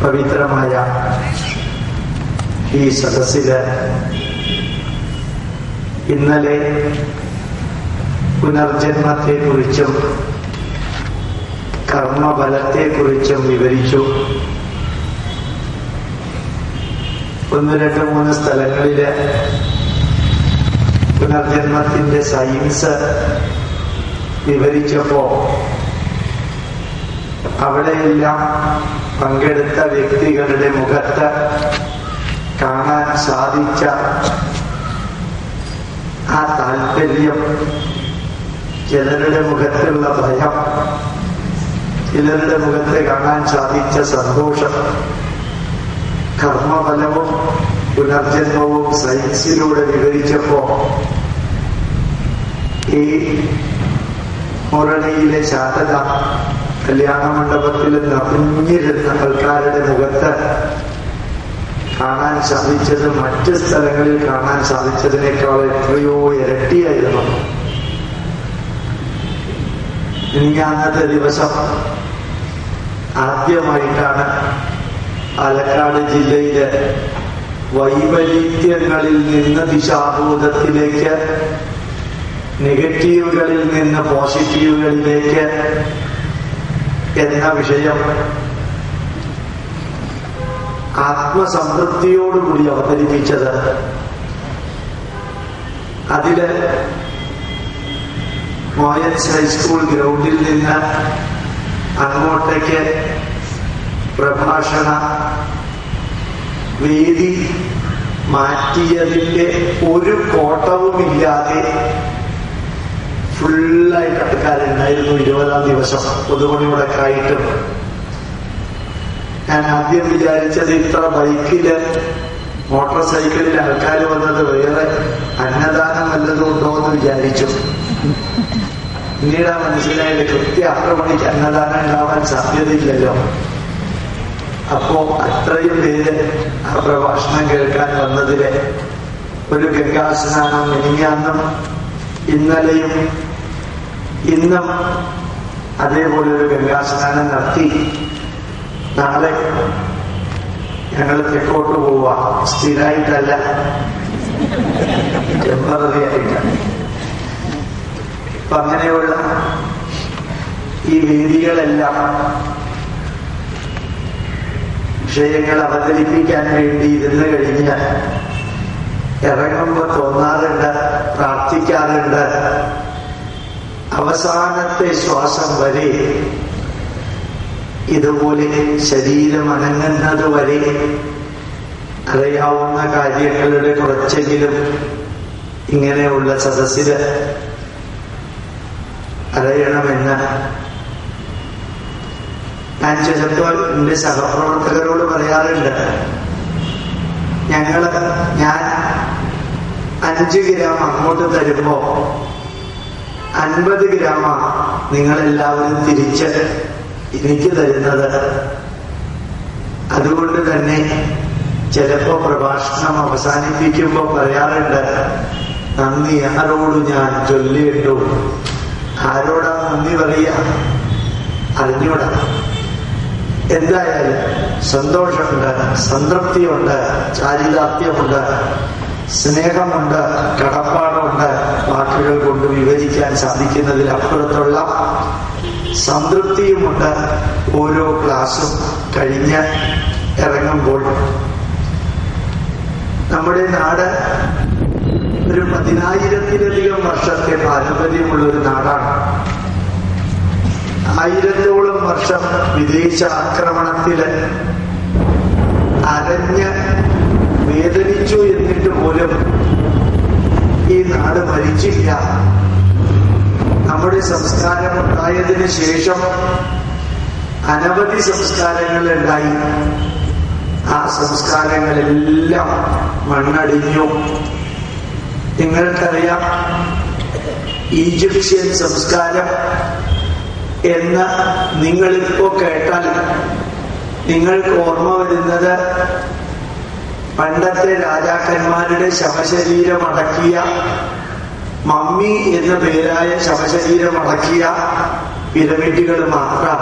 പവിത്രമായ ഈ സദസ്സില് ഇന്നലെ പുനർജന്മത്തെക്കുറിച്ചും കർമ്മഫലത്തെക്കുറിച്ചും വിവരിച്ചു. 1, 2, 3 സ്ഥലങ്ങളില് പുനർജന്മത്തിന്റെ സയൻസ് വിവരിച്ചപ്പോ അവിടെയെല്ലാം പങ്കെടുത്ത വ്യക്തികളുടെ മുഖത്ത് കാണാൻ സാധിച്ച ആ താല്പര്യം, ചിലരുടെ മുഖത്തുള്ള ഭയം, ചിലരുടെ മുഖത്ത് കാണാൻ സാധിച്ച സന്തോഷം, കർമ്മഫലവും പുനർജന്മവും സയൻസിലൂടെ വിവരിച്ചപ്പോ ഈ മുരളിയിലെ ശാരദ കല്യാണ മണ്ഡപത്തിൽ നിറഞ്ഞിരുന്ന ആൾക്കാരുടെ മുഖത്ത് കാണാൻ സാധിച്ചത് മറ്റ് സ്ഥലങ്ങളിൽ കാണാൻ സാധിച്ചതിനേക്കാൾ എത്രയോ ഇരട്ടിയായിരുന്നു. എനിക്ക് അന്നത്തെ ദിവസം ആദ്യമായിട്ടാണ് പാലക്കാട് ജില്ലയിലെ വൈപരീത്യങ്ങളിൽ നിന്ന് ദിശാബോധത്തിലേക്ക്, നെഗറ്റീവുകളിൽ നിന്ന് പോസിറ്റീവുകളിലേക്ക് എന്ന വിഷയം ആത്മസംതൃപ്തിയോടുകൂടി അവതരിപ്പിച്ചത്. അതില് മോയൻസ് ഹൈസ്കൂൾ ഗ്രൗണ്ടിൽ നിന്ന് അങ്ങോട്ടേക്ക് പ്രഭാഷണ വേദി മാറ്റിയതിന്റെ ഒരു കോട്ടവുമില്ലാതെ ഫുള്ളായിട്ട് ആൾക്കാരുണ്ടായിരുന്നു. 20-ാം ദിവസം പൊതുപണിമുടക്കായിട്ട് ഞാൻ ആദ്യം വിചാരിച്ചത് ഇത്ര ബൈക്കില് മോട്ടോർ സൈക്കിളിൽ ആൾക്കാർ വന്നത് വേറെ അന്നദാനം വല്ലതും ഉണ്ടോ എന്ന് വിചാരിച്ചു. പിന്നീട് മനസ്സിലായത് കൃത്യം 6 മണിക്ക് അന്നദാനം ഉണ്ടാവാൻ സാധ്യതയില്ലല്ലോ. അപ്പോ അത്രയും പേര് ആ പ്രഭാഷണം കേൾക്കാൻ വന്നതില് ഒരു ഗംഗാസ്നാനം മിനിഞ്ഞാന്നും ഇന്നലെയും ഇന്നും അതേപോലെ ഒരു ഗംഗാസ്നാനം നടത്തി. നാളെ ഞങ്ങൾ തെക്കോട്ട് പോവാ. സ്ഥിരമായിട്ടല്ല, ടെമ്പററി ആയിട്ടാണ്. അപ്പൊ അങ്ങനെയുള്ള ഈ വേദികളെല്ലാം വിഷയങ്ങൾ അവതരിപ്പിക്കാൻ വേണ്ടി ഇരുന്ന് കഴിഞ്ഞ് ഇറങ്ങുമ്പോ തോന്നാറുണ്ട്, പ്രാർത്ഥിക്കാറുണ്ട്, അവസാനത്തെ ശ്വാസം വരെ ഇതുപോലെ ശരീരം അനങ്ങുന്നത് വരെ അറിയാവുന്ന കാര്യങ്ങളുടെ കുറച്ചെങ്കിലും ഇങ്ങനെയുള്ള സദസ്സില് അറിയണമെന്ന് ഞാൻ ചിലപ്പോൾ എന്റെ സഹപ്രവർത്തകരോട് പറയാറുണ്ട്. ഞാൻ 5 ഗ്രാം അങ്ങോട്ട് തരുമ്പോ 50 ഗ്രാമാ നിങ്ങളെല്ലാവരും തിരിച്ച് എനിക്ക് തരുന്നത്. അതുകൊണ്ട് തന്നെ ചിലപ്പോ പ്രഭാഷണം അവസാനിപ്പിക്കുമ്പോ പറയാറുണ്ട്, നന്ദി ആരോട് ഞാൻ ചൊല്ലിയിട്ടു. ആരോടാ നന്ദി പറയാ അറിഞ്ഞൂടാ. എന്തായാലും സന്തോഷമുണ്ട്, സംതൃപ്തിയുണ്ട്, ചാരിതാർത്ഥ്യമുണ്ട്, സ്നേഹമുണ്ട്, കടപ്പാടുണ്ട്. വാക്കുകൾ കൊണ്ട് വിവരിക്കാൻ സാധിക്കുന്നതിലപ്പുറത്തുള്ള സംതൃപ്തിയുമുണ്ട്. ഓരോ ക്ലാസ്സും കഴിഞ്ഞ് ഇറങ്ങുമ്പോൾ നമ്മുടെ നാട് ഒരു 10,000-ത്തിലധികം വർഷത്തെ പാരമ്പര്യമുള്ളൊരു നാടാണ്. 1000-ഓളം വർഷം വിദേശ ആക്രമണത്തില് അരഞ്ഞ് വേദനിച്ചു എന്നിട്ട് പോലും ഈ നാട് മരിച്ചില്ല. നമ്മുടെ സംസ്കാരം ഉണ്ടായതിനു ശേഷം അനവധി സംസ്കാരങ്ങൾ ഉണ്ടായി. ആ സംസ്കാരങ്ങളെല്ലാം മണ്ണടിഞ്ഞു. നിങ്ങൾക്കറിയാം, ഈജിപ്ഷ്യൻ സംസ്കാരം എന്ന് നിങ്ങളിപ്പോ കേട്ടാൽ നിങ്ങൾക്ക് ഓർമ്മ വരുന്നത് പണ്ടത്തെ രാജാക്കന്മാരുടെ ശവശരീരം അടക്കിയ മമ്മി എന്ന പേരായ ശവശരീരം അടക്കിയ പിരമിഡുകൾ മാത്രം.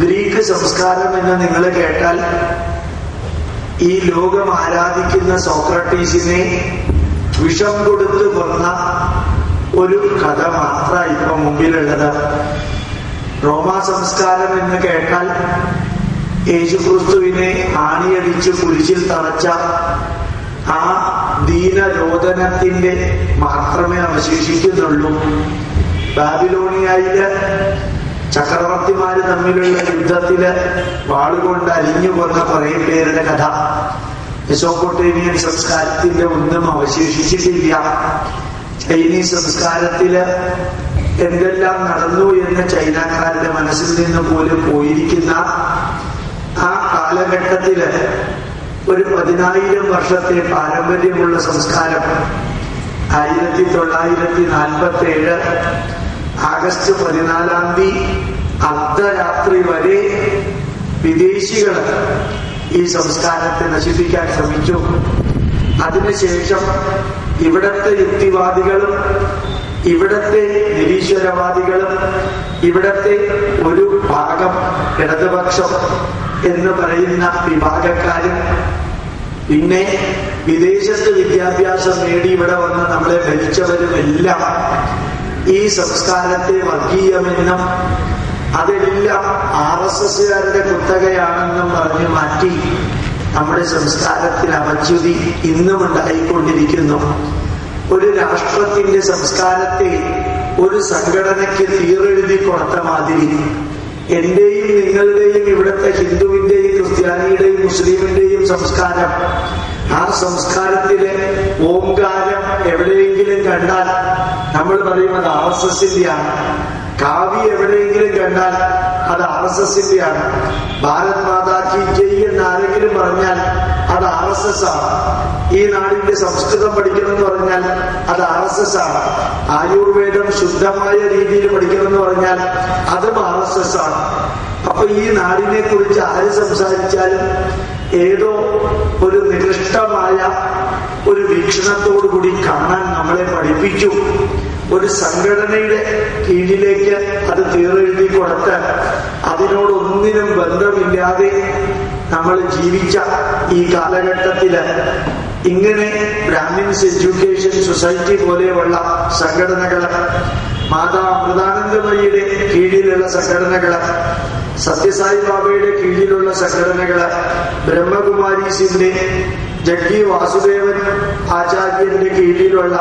ഗ്രീക്ക് സംസ്കാരം എന്ന് നിങ്ങൾ കേട്ടാൽ ഈ ലോകം ആരാധിക്കുന്ന സോക്രട്ടീസിനെ വിഷം കൊടുത്ത് കൊന്ന ഒരു കഥ മാത്രമാണ് ഇപ്പൊ മുമ്പിലുള്ളത്. റോമാ സംസ്കാരം എന്ന് കേട്ടാൽ യേശുക്രിസ്തുവിനെ ആണിയടിച്ച് കുരിശിൽ തറച്ച ആ ദീനരോധനത്തിന്റെ മാത്രമേ അവശേഷിക്കുന്നുള്ളൂ. ബാബിലോണിയയില് ചക്രവർത്തിമാര് തമ്മിലുള്ള യുദ്ധത്തില് വാളുകൊണ്ട് അരിഞ്ഞു കൊന്ന കുറെ പേരുടെ കഥ മെസോപ്പൊട്ടേമിയൻ സംസ്കാരത്തിന്റെ ഒന്നും അവശേഷിച്ചിട്ടില്ല. ചൈനീസ് സംസ്കാരത്തില് എന്തെല്ലാം നടന്നു എന്ന് ചൈനക്കാരുടെ മനസ്സിൽ നിന്ന് പോലും പോയിരിക്കുന്ന ആ കാലഘട്ടത്തില് ഒരു 10,000 വർഷത്തെ പാരമ്പര്യമുള്ള സംസ്കാരം 1947 ആഗസ്റ്റ് 14 അർദ്ധരാത്രി വരെ വിദേശികൾ ഈ സംസ്കാരത്തെ നശിപ്പിക്കാൻ ശ്രമിച്ചു. അതിനുശേഷം ഇവിടത്തെ യുക്തിവാദികളും ഇവിടത്തെ നിരീശ്വരവാദികളും ഇവിടത്തെ ഒരു ഭാഗം ഇടതുപക്ഷം എന്ന് പറയുന്ന വിഭാഗക്കാരും പിന്നെ വിദേശത്ത് വിദ്യാഭ്യാസം നേടി ഇവിടെ വന്ന് നമ്മളെ ഭരിച്ചവരുമെല്ലാം ഈ സംസ്കാരത്തെ വർഗീയമെന്നും അതെല്ലാം RSSകാരുടെ കുത്തകയാണെന്നും പറഞ്ഞു മാറ്റി നമ്മുടെ സംസ്കാരത്തിൽ അപച്യുതി ഇന്നും ഉണ്ടായിക്കൊണ്ടിരിക്കുന്നു. ഒരു രാഷ്ട്രത്തിന്റെ സംസ്കാരത്തെ ഒരു സംഘടനയ്ക്ക് തീരെഴുതി കൊടുത്ത മാതിരി എന്റെയും നിങ്ങളുടെയും ഇവിടുത്തെ ഹിന്ദുവിന്റെയും ക്രിസ്ത്യാനിയുടെയും മുസ്ലിമിന്റെയും സംസ്കാരം, ആ സംസ്കാരത്തിലെ ഓംകാരം എവിടെയെങ്കിലും കണ്ടാൽ നമ്മൾ പറയും അത് RSSന്റെയാണ്. കാവി എവിടെയെങ്കിലും കണ്ടാൽ അത് RSSന്റെയാണ്. ഭാരത് മാതാ കി ജയ് എന്ന് ആരെങ്കിലും പറഞ്ഞാൽ അത് RSS ആണ്. ഈ നാടിന്റെ സംസ്കൃതം പഠിക്കണമെന്ന് പറഞ്ഞാൽ അത് RSS ആണ്. ആയുർവേദം ശുദ്ധമായ രീതിയിൽ പഠിക്കണമെന്ന് പറഞ്ഞാൽ അതും RSS ആണ്. അപ്പൊ ഈ നാടിനെ കുറിച്ച് ആര് സംസാരിച്ചാലും ഏതോ ഒരു നികൃഷ്ടമായ ഒരു വീക്ഷണത്തോടു കൂടി കാണാൻ നമ്മളെ പഠിപ്പിച്ചു. ഒരു സംഘടനയുടെ കീഴിലേക്ക് അത് തീരെഴുതി കൊടുത്ത് അതിനോടൊന്നിനും ബന്ധമില്ലാതെ നമ്മൾ ജീവിച്ച ഈ കാലഘട്ടത്തില് ഇങ്ങനെ ബ്രാഹ്മിൻസ് എഡ്യൂക്കേഷൻ സൊസൈറ്റി പോലെയുള്ള സംഘടനകള്, മാതാ അമൃതാനന്ദമയിയുടെ കീഴിലുള്ള സംഘടനകള്, സത്യസായി ബാബയുടെ കീഴിലുള്ള സംഘടനകള്, ബ്രഹ്മകുമാരീസിന്റെ ജഗ്ഗി വാസുദേവൻ ആചാര്യന്റെ കീഴിലുള്ള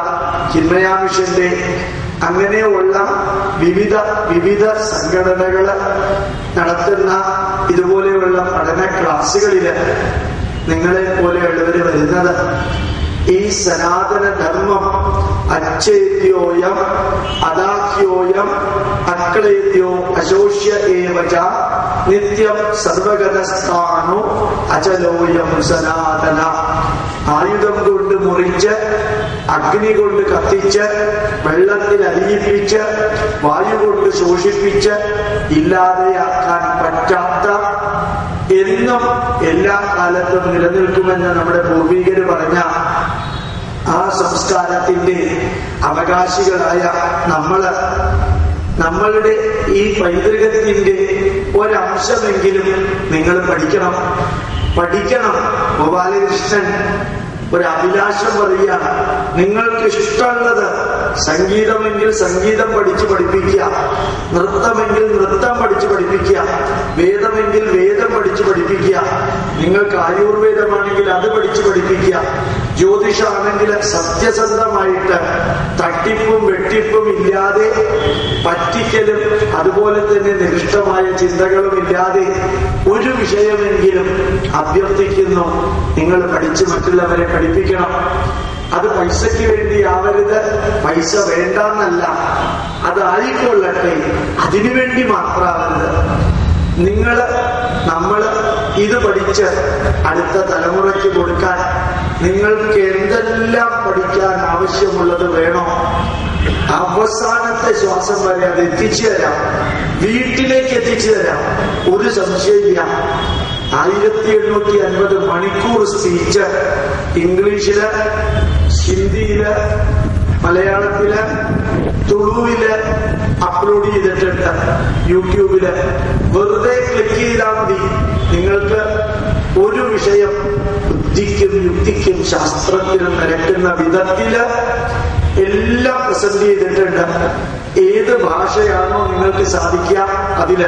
ചിന്മയാ മിഷന്റെ അങ്ങനെയുള്ള വിവിധ സംഘടനകള് നടത്തുന്ന ഇതുപോലെയുള്ള പഠന ക്ലാസുകളില് നിങ്ങളെ പോലെയുള്ളവര് വരുന്നത് ഈ സനാതന ധർമ്മം അച്ഛേദ്യോയം അദാഹ്യോയം അക്ലേദ്യോ അശോഷ്യ ഏവച നിത്യം സർവഗതസ്ഥാനോ അചലോയം സനാതന. ആയുധം കൊണ്ട് മുറിച്ച് അഗ്നി കൊണ്ട് കത്തിച്ച് വെള്ളത്തിൽ അലിയിപ്പിച്ച് വായു കൊണ്ട് ശോഷിപ്പിച്ച് ഇല്ലാതെയാക്കാൻ പറ്റാത്ത എന്നും എല്ലാ കാലത്തും നിലനിൽക്കുമെന്ന് നമ്മുടെ പൂർവികര് പറഞ്ഞ ആ സംസ്കാരത്തിന്റെ അവകാശികളായ നമ്മളുടെ ഈ പൈതൃകത്തിന്റെ ഒരംശമെങ്കിലും നിങ്ങൾ പഠിക്കണം. ഗോപാലകൃഷ്ണൻ ഒരു അഭിലാഷം പറയുകയാണ്, നിങ്ങൾക്ക് ഇഷ്ടമുള്ളത് സംഗീതമെങ്കിൽ സംഗീതം പഠിച്ച് പഠിപ്പിക്കുക, നൃത്തമെങ്കിൽ നൃത്തം പഠിച്ച് പഠിപ്പിക്കുക, വേദമെങ്കിൽ വേദം പഠിച്ച് പഠിപ്പിക്കുക, നിങ്ങൾക്ക് ആയുർവേദമാണെങ്കിൽ അത് പഠിച്ച് പഠിപ്പിക്കുക, ജ്യോതിഷാണെങ്കിൽ സത്യസന്ധമായിട്ട് തട്ടിപ്പും വെട്ടിപ്പും ഇല്ലാതെ പറ്റിക്കലും അതുപോലെ തന്നെ നികൃഷ്ടമായ ചിന്തകളും ഇല്ലാതെ ഒരു വിഷയമെങ്കിലും അഭ്യർത്ഥിക്കുന്നു, നിങ്ങൾ പഠിച്ച് മറ്റുള്ളവരെ പഠിപ്പിക്കണം. അത് പൈസയ്ക്ക് വേണ്ടി ആവരുത്, പൈസ വേണ്ടെന്നല്ല, അതായിക്കൊള്ളട്ടെ, അതിനുവേണ്ടി മാത്രമാവരുത്. നമ്മള് ഇത് പഠിച്ച് അടുത്ത തലമുറയ്ക്ക് കൊടുക്കാൻ നിങ്ങൾക്ക് എന്തെല്ലാം പഠിക്കാൻ ആവശ്യമുള്ളത് വേണോ, അവസാനത്തെ ശ്വാസം വരെ അത് എത്തിച്ചു തരാം, വീട്ടിലേക്ക് എത്തിച്ചു തരാം, ഒരു സംശയമില്ല. 1850 മണിക്കൂർ സ്പീച്ച് ഇംഗ്ലീഷില്, ഹിന്ദിയില്, മലയാളത്തില്, തുളുവില്, അപ്ലോഡ് ചെയ്തിട്ടുണ്ട് യൂട്യൂബില്. വെറുതെ ക്ലിക്ക് ചെയ്താൽ മതി. നിങ്ങൾക്ക് ഒരു വിഷയം ബുദ്ധിക്കും യുക്തിക്കും ശാസ്ത്രത്തിനും നിരക്കുന്ന വിധത്തില് എല്ലാം പ്രസന്റ് ചെയ്തിട്ടുണ്ട്. ഏത് ഭാഷയാണോ നിങ്ങൾക്ക് സാധിക്കുക അതില്.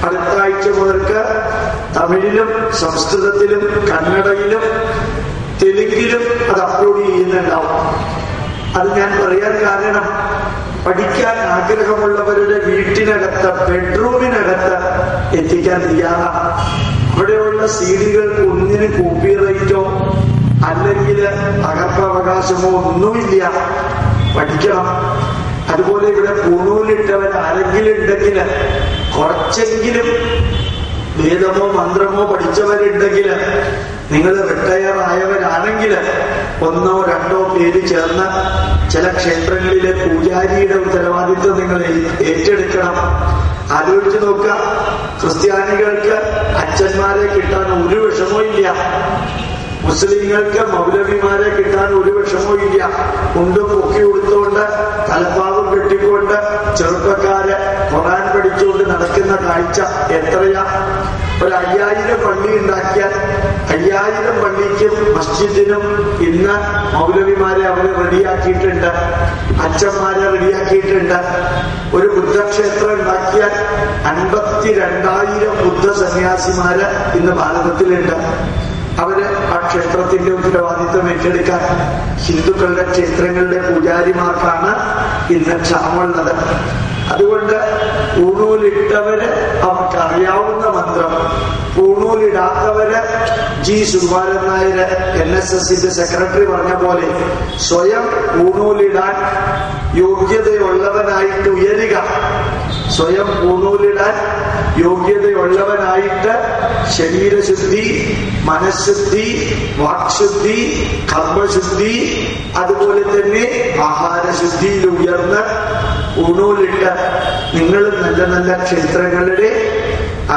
അടുത്ത ആഴ്ച മുതൽക്ക് തമിഴിലും സംസ്കൃതത്തിലും കന്നഡയിലും തെലുങ്കിലും അത് അപ്ലോഡ് ചെയ്യുന്നുണ്ടാവും. അത് ഞാൻ പറയാൻ കാരണം, പഠിക്കാൻ ആഗ്രഹമുള്ളവരുടെ വീട്ടിനകത്ത് ബെഡ്റൂമിനകത്ത് എത്തിക്കാൻ തയ്യാറാണ്. അവിടെയുള്ള സീഡികൾക്ക് ഒന്നിന് കോപ്പിറൈറ്റോ അല്ലെങ്കിൽ പകർപ്പവകാശമോ ഒന്നുമില്ല. പഠിക്കണം. അതുപോലെ ഇവിടെ പൂണൂലിട്ടവൻ ആരെങ്കിലും ഉണ്ടെങ്കിൽ, കുറച്ചെങ്കിലും വേദമോ മന്ത്രമോ പഠിച്ചവരുണ്ടെങ്കിൽ, നിങ്ങൾ റിട്ടയർ ആയവരാണെങ്കിൽ 1 or 2 പേര് ചേർന്ന് ചില ക്ഷേത്രങ്ങളിലെ പൂജാരിയുടെ ഉത്തരവാദിത്വം നിങ്ങൾ ഏറ്റെടുക്കണം. ആലോചിച്ച് നോക്കുക. ക്രിസ്ത്യാനികൾക്ക് അച്ഛന്മാരെ കിട്ടാൻ ഒരു വിഷമവും ഇല്ല. മുസ്ലിങ്ങൾക്ക് മൗലവിമാരെ കിട്ടാൻ ഒരു വിഷമവും ഇല്ല. മുണ്ടും പൊക്കി കൊടുത്തുകൊണ്ട് തലപ്പാവും കെട്ടിക്കൊണ്ട് ചെറുപ്പക്കാര് ഖുർആൻ പഠിച്ചുകൊണ്ട് നടക്കുന്ന കാഴ്ച എത്രയാ. ഒരു 5000 പള്ളി ഉണ്ടാക്കിയാൽ 5000 പള്ളിക്കും മസ്ജിദിനും ഇന്ന് മൗലവിമാരെ അവര് റെഡിയാക്കിയിട്ടുണ്ട്, അച്ഛന്മാരെ റെഡിയാക്കിയിട്ടുണ്ട്. ഒരു ബുദ്ധക്ഷേത്രം ഉണ്ടാക്കിയാൽ 52,000 ബുദ്ധ സന്യാസിമാര് ഇന്ന് ഭാരതത്തിലുണ്ട്. അവര് ആ ക്ഷേത്രത്തിന്റെ ഉത്തരവാദിത്വം ഏറ്റെടുക്കാൻ ഹിന്ദുക്കളുടെ ക്ഷേത്രങ്ങളുടെ പൂജാരിമാർക്കാണ് ഇന്ന് ക്ഷാമുള്ളത്. അതുകൊണ്ട് പൂണൂലിട്ടവര് അവർക്കറിയാവുന്ന മന്ത്രം, പൂണൂലിടാത്തവര് ജി സുകുമാരൻ നായര് NSSന്റെ സെക്രട്ടറി പറഞ്ഞ പോലെ സ്വയം പൂണൂലിടാൻ യോഗ്യതയുള്ളവനായിട്ട് ഉയരുക. സ്വയം പൂണൂലിടാൻ യോഗ്യതയുള്ളവനായിട്ട് ശരീരശുദ്ധി, മനഃശുദ്ധി, വാക്ശുദ്ധി, കർമ്മശുദ്ധി, അതുപോലെ തന്നെ ആഹാരശുദ്ധിയിൽ ഉയർന്ന് പൂണൂലിട്ട് നിങ്ങൾ നല്ല നല്ല ക്ഷേത്രങ്ങളുടെ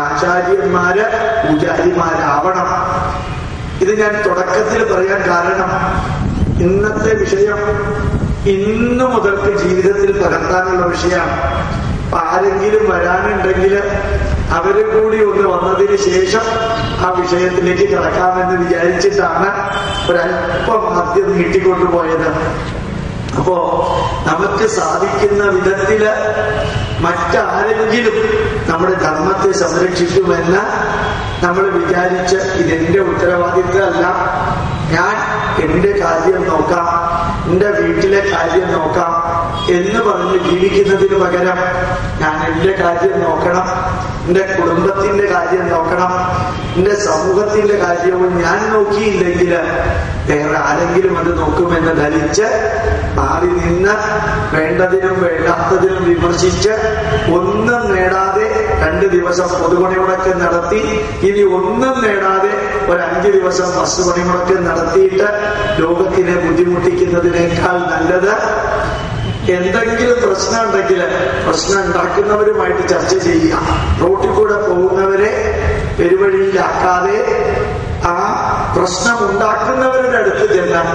ആചാര്യന്മാര് പൂജാരിമാരാവണം. ഇത് ഞാൻ തുടക്കത്തിൽ പറയാൻ കാരണം, ഇന്നത്തെ വിഷയം ഇന്നു മുതൽക്ക് ജീവിതത്തിൽ പകർത്താനുള്ള വിഷയമാണ്. ആരെങ്കിലും വരാനുണ്ടെങ്കിൽ അവര് കൂടി ഒന്ന് വന്നതിന് ശേഷം ആ വിഷയത്തിലേക്ക് കിടക്കാമെന്ന് വിചാരിച്ചിട്ടാണ് ഒരല്പം ആദ്യം നീട്ടിക്കൊണ്ടുപോയത്. അപ്പോ നമുക്ക് സാധിക്കുന്ന വിധത്തില് മറ്റാരെങ്കിലും നമ്മുടെ ധർമ്മത്തെ സംരക്ഷിക്കുമെന്ന് നമ്മൾ വിചാരിച്ച് ഇതെന്റെ ഉത്തരവാദിത്തമല്ല, ഞാൻ എന്റെ കാര്യം നോക്കാം, എന്റെ വീട്ടിലെ കാര്യം നോക്കാം എന്ന് പറഞ്ഞ് ജീവിക്കുന്നതിന് പകരം ഞാൻ എന്റെ കാര്യം നോക്കണം, എന്റെ കുടുംബത്തിന്റെ കാര്യം നോക്കണം, എന്റെ സമൂഹത്തിന്റെ കാര്യവും ഞാൻ നോക്കിയില്ലെങ്കിൽ വേറെ ആരെങ്കിലും അത് നോക്കുമെന്ന് ധരിച്ച് മാറി നിന്ന് വേണ്ടതിനും വേണ്ടാത്തതിനും വിമർശിച്ച് ഒന്നും നേടാതെ 2 ദിവസം പൊതുപണിമുടക്ക് നടത്തി, ഇനി ഒന്നും നേടാതെ ഒരു 5 ദിവസം ബസ് പണിമുടക്ക് നടത്തിയിട്ട് ലോകത്തിനെ ബുദ്ധിമുട്ടിക്കുന്നതിനേക്കാൾ നല്ലത് എന്തെങ്കിലും പ്രശ്നം ഉണ്ടെങ്കിൽ പ്രശ്നം ഉണ്ടാക്കുന്നവരുമായിട്ട് ചർച്ച ചെയ്യുക. റോട്ടിൽ കൂടെ പോകുന്നവരെ പെരുവഴിയിലാക്കാതെ ആ പ്രശ്നം ഉണ്ടാക്കുന്നവരുടെ അടുത്ത് ചെന്നാൽ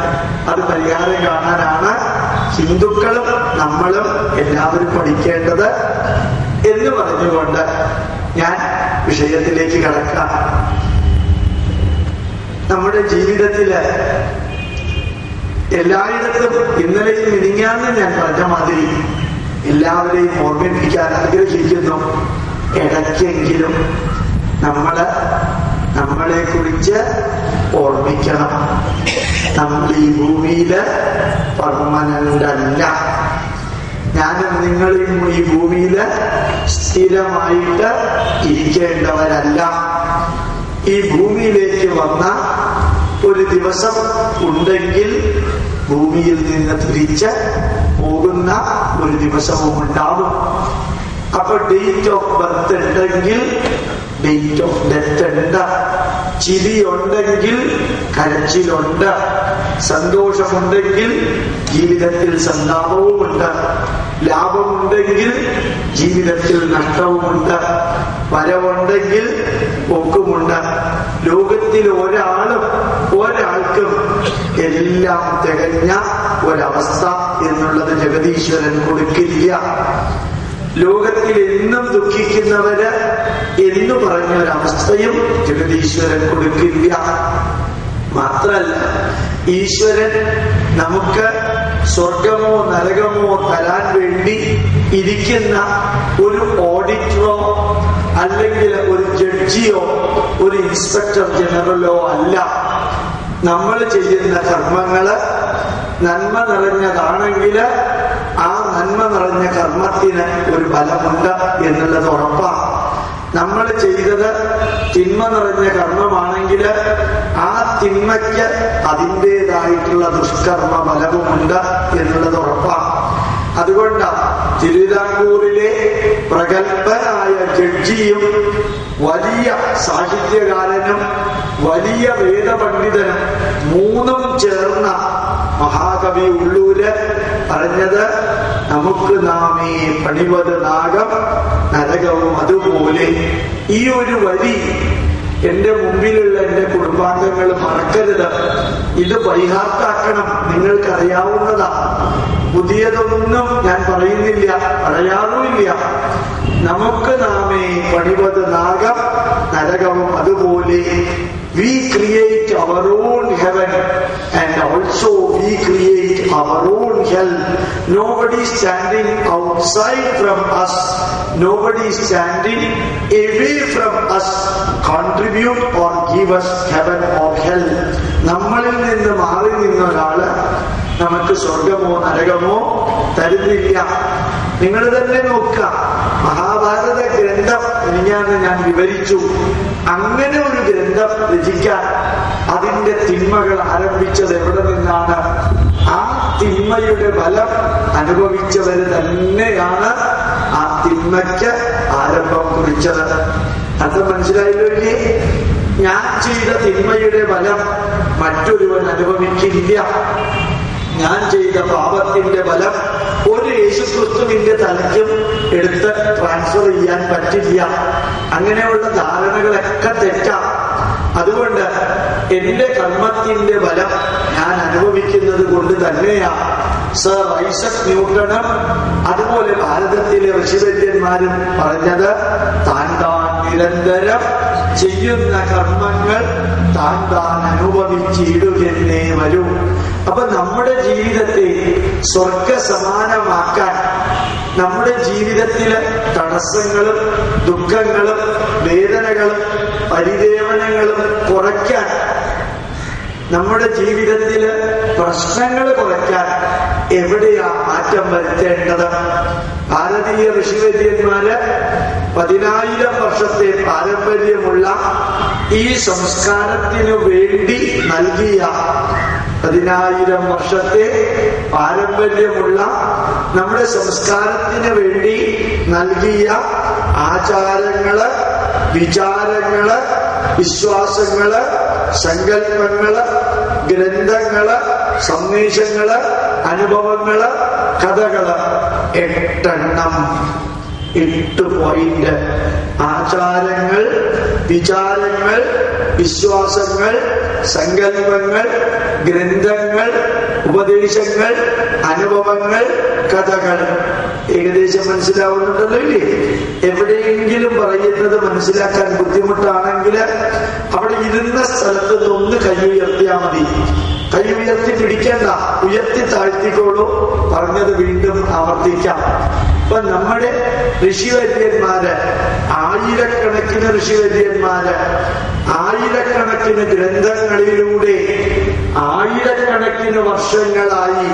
അത് പരിഹാരം കാണാനാണ് ഹിന്ദുക്കളും നമ്മളും എല്ലാവരും പഠിക്കേണ്ടത് എന്ന് പറഞ്ഞുകൊണ്ട് ഞാൻ വിഷയത്തിലേക്ക് കടക്കാം. നമ്മുടെ ജീവിതത്തില് എല്ലായിടത്തും ഇന്നലെയും മിനിഞ്ഞാന്നും ഞാൻ പറഞ്ഞ മാതിരി എല്ലാവരെയും ഓർമ്മിപ്പിക്കാൻ ആഗ്രഹിക്കുന്നു. ഇടയ്ക്കെങ്കിലും നമ്മളെ കുറിച്ച് ഓർമ്മിക്കണം. നമ്മൾ ഈ ഭൂമിയില് പെർമനന്റ് അല്ല. ഞാനും നിങ്ങളും ഈ ഭൂമിയില് സ്ഥിരമായിട്ട് ഇരിക്കേണ്ടവരല്ല. ഈ ഭൂമിയിലേക്ക് വന്ന ഒരു ദിവസം ഉണ്ടെങ്കിൽ ഭൂമിയിൽ നിന്ന് തിരിച്ച് പോകുന്ന ഒരു ദിവസവും ഉണ്ടാവും. അപ്പൊ ഡേറ്റ് ഓഫ് ബർത്ത് ഉണ്ടെങ്കിൽ ഡേറ്റ് ഓഫ് ഡെത്ത് ഉണ്ട്. ചിരിയുണ്ടെങ്കിൽ കരച്ചിലുണ്ട്. സന്തോഷമുണ്ടെങ്കിൽ ജീവിതത്തിൽ സന്താപവുമുണ്ട്. ലാഭമുണ്ടെങ്കിൽ ജീവിതത്തിൽ നഷ്ടവുമുണ്ട്. വരവുണ്ടെങ്കിൽ പോക്കുമുണ്ട്. ലോകത്തിൽ ഒരാൾക്കും എല്ലാം തികഞ്ഞ ഒരവസ്ഥ എന്നുള്ളത് ജഗദീശ്വരൻ കൊടുക്കില്ല. ലോകത്തിൽ എന്നും ദുഃഖിക്കുന്നവര് എന്ന് പറഞ്ഞ ഒരവസ്ഥയും ജഗതീശ്വരൻ കൊടുക്കില്ല. മാത്രല്ല, ഈശ്വരൻ നമുക്ക് സ്വർഗമോ നരകമോ തരാൻ വേണ്ടി ഇരിക്കുന്ന ഒരു ഓഡിറ്ററോ അല്ലെങ്കിൽ ഒരു ജഡ്ജിയോ ഒരു ഇൻസ്പെക്ടർ ജനറലോ അല്ല. നമ്മൾ ചെയ്യുന്ന കർമ്മങ്ങള് നന്മ നിറഞ്ഞതാണെങ്കിൽ ആ നന്മ നിറഞ്ഞ കർമ്മത്തിന് ഒരു ഫലമുണ്ട് എന്നുള്ളത് ഉറപ്പാണ്. നമ്മൾ ചെയ്തത് തിന്മ നിറഞ്ഞ കർമ്മമാണെങ്കിൽ ആ തിന്മയ്ക്ക് അതിൻ്റെതായിട്ടുള്ള ദുഷ്കർമ്മ ഫലവുമുണ്ട് എന്നുള്ളത് ഉറപ്പാണ്. അതുകൊണ്ടാണ് തിരുവിതാംകൂറിലെ പ്രഗത്ഭനായ ജഡ്ജിയും വലിയ സാഹിത്യകാരനും വലിയ വേദപണ്ഡിതനും മൂന്നും ചേർന്ന മഹാകവി ഉള്ളൂര് പറഞ്ഞത്, നമുക്ക് നാമേ പണിവത് നാഗം നരകവും അതുപോലെ. ഈ ഒരു വരി എന്റെ മുമ്പിലുള്ള എന്റെ കുടുംബാംഗങ്ങൾ മറക്കരുത്. ഇത് ബൈഹാർട്ടാക്കണം. നിങ്ങൾക്കറിയാവുന്നതാ. പുതിയതൊന്നും ഞാൻ പറയുന്നില്ല, പറയാറുമില്ല. നമുക്ക് നാമേ പണിവത് നാഗം നരകവും അതുപോലെ. We create our own heaven and also we create our own hell. Nobody is standing outside from us. Nobody is standing away from us. Contribute or give us heaven or hell. നമ്മളിൽ നിന്ന് മാറി നിന്ന ഒരാള് നമുക്ക് സ്വർഗമോ നരകമോ തരുന്നില്ല. നിങ്ങൾ തന്നെ നോക്കുക. മഹാഭാരത ഗ്രന്ഥം ഞാൻ വിവരിച്ചു. അങ്ങനെ ഒരു ഗ്രന്ഥം രചിക്കാൻ അതിന്റെ തിന്മകൾ ആരംഭിച്ചത് എവിടെ നിന്നാണ്? ആ തിന്മയുടെ ഫലം അനുഭവിച്ചവര് തന്നെയാണ് ആ തിന്മയ്ക്ക് ആരംഭം കുറിച്ചത്. അത് മനസ്സിലായല്ലോ ഇല്ലേ? ഞാൻ ചെയ്ത തിന്മയുടെ ഫലം മറ്റൊരുവൻ അനുഭവിക്കില്ല. ഞാൻ ചെയ്ത പാപത്തിന്റെ ഫലം ഒരു യേശുക്രിസ്തുവിന്റെ തലയ്ക്കും എടുത്ത് ട്രാൻസ്ഫർ ചെയ്യാൻ പറ്റില്ല. അങ്ങനെയുള്ള ധാരണകളൊക്കെ തെറ്റാം. അതുകൊണ്ട് എന്റെ കർമ്മത്തിന്റെ ഫലം ഞാൻ അനുഭവിക്കുന്നത് കൊണ്ട് തന്നെയാണ് സർ ഐസക് ന്യൂട്ടണും അതുപോലെ ഭാരതത്തിലെ ഋഷിവര്യന്മാരും പറഞ്ഞത്, താൻ നിരന്തരം ചെയ്യുന്ന കർമ്മങ്ങൾ താൻ അനുഭവിച്ചിടുകെന്നേ വരൂ. അപ്പൊ നമ്മുടെ ജീവിതത്തെ സ്വർഗ സമാനമാക്കാൻ, നമ്മുടെ ജീവിതത്തില് തടസ്സങ്ങളും ദുഃഖങ്ങളും വേദനകളും പരിദേവനങ്ങളും കുറയ്ക്കാൻ, നമ്മുടെ ജീവിതത്തില് പ്രശ്നങ്ങൾ കുറയ്ക്കാൻ എവിടെയാ മാറ്റം വരുത്തേണ്ടത്? ഭാരതീയ ഋഷിവര്യന്മാര് 10,000 വർഷത്തെ പാരമ്പര്യമുള്ള ഈ സംസ്കാരത്തിനു വേണ്ടി നൽകിയ 10,000 വർഷത്തെ പാരമ്പര്യമുള്ള നമ്മുടെ സംസ്കാരത്തിന് വേണ്ടി നൽകിയ ആചാരങ്ങള്, വിചാരങ്ങള്, വിശ്വാസങ്ങള്, സങ്കല്പങ്ങള്, ഗ്രന്ഥങ്ങള്, സന്ദേശങ്ങള്, അനുഭവങ്ങള്, കഥകള് 8 പോയിന്റ്. ആചാരങ്ങൾ, വിചാരങ്ങൾ, വിശ്വാസങ്ങൾ, സങ്കല്പങ്ങൾ, ഗ്രന്ഥങ്ങൾ, ഉപദേശങ്ങൾ, അനുഭവങ്ങൾ, കഥകൾ. ഏകദേശം മനസ്സിലാവുന്നുണ്ടല്ലോ ഇല്ലേ? എവിടെയെങ്കിലും പറയുന്നത് മനസ്സിലാക്കാൻ ബുദ്ധിമുട്ടാണെങ്കിൽ അവിടെ ഇരുന്ന സ്ഥലത്ത് നിന്ന് കൈ ഉയർത്തിയാൽ മതി. കൈ ഉയർത്തി പിടിക്കേണ്ട, ഉയർത്തി താഴ്ത്തിക്കോളൂ. പറഞ്ഞത് വീണ്ടും ആവർത്തിക്കാം. ഇപ്പൊ നമ്മുടെ ഋഷിവര്യന്മാര്, ആയിരക്കണക്കിന് ഋഷിവര്യന്മാര് ആയിരക്കണക്കിന് ഗ്രന്ഥങ്ങളിലൂടെ ആയിരക്കണക്കിന് വർഷങ്ങളായി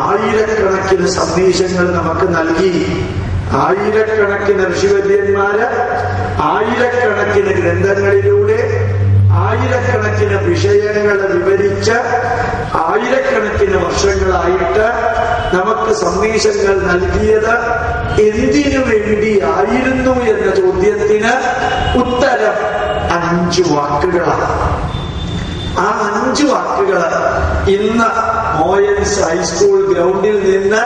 ആയിരക്കണക്കിന് സന്ദേശങ്ങൾ നമുക്ക് നൽകി. ആയിരക്കണക്കിന് ഋഷിവര്യന്മാര് ആയിരക്കണക്കിന് ഗ്രന്ഥങ്ങളിലൂടെ ആയിരക്കണക്കിന് വിഷയങ്ങൾ വിവരിച്ച് ആയിരക്കണക്കിന് വർഷങ്ങളായിട്ട് നമുക്ക് സന്ദേശങ്ങൾ നൽകിയത് എന്തിനു വേണ്ടിയായിരുന്നു എന്ന ചോദ്യത്തിന് ഉത്തരം 5 വാക്കുകളാണ്. ആ 5 വാക്കുകൾ ഇന്ന് മോയൻസ് ഹൈസ്കൂൾ ഗ്രൗണ്ടിൽ നിന്ന്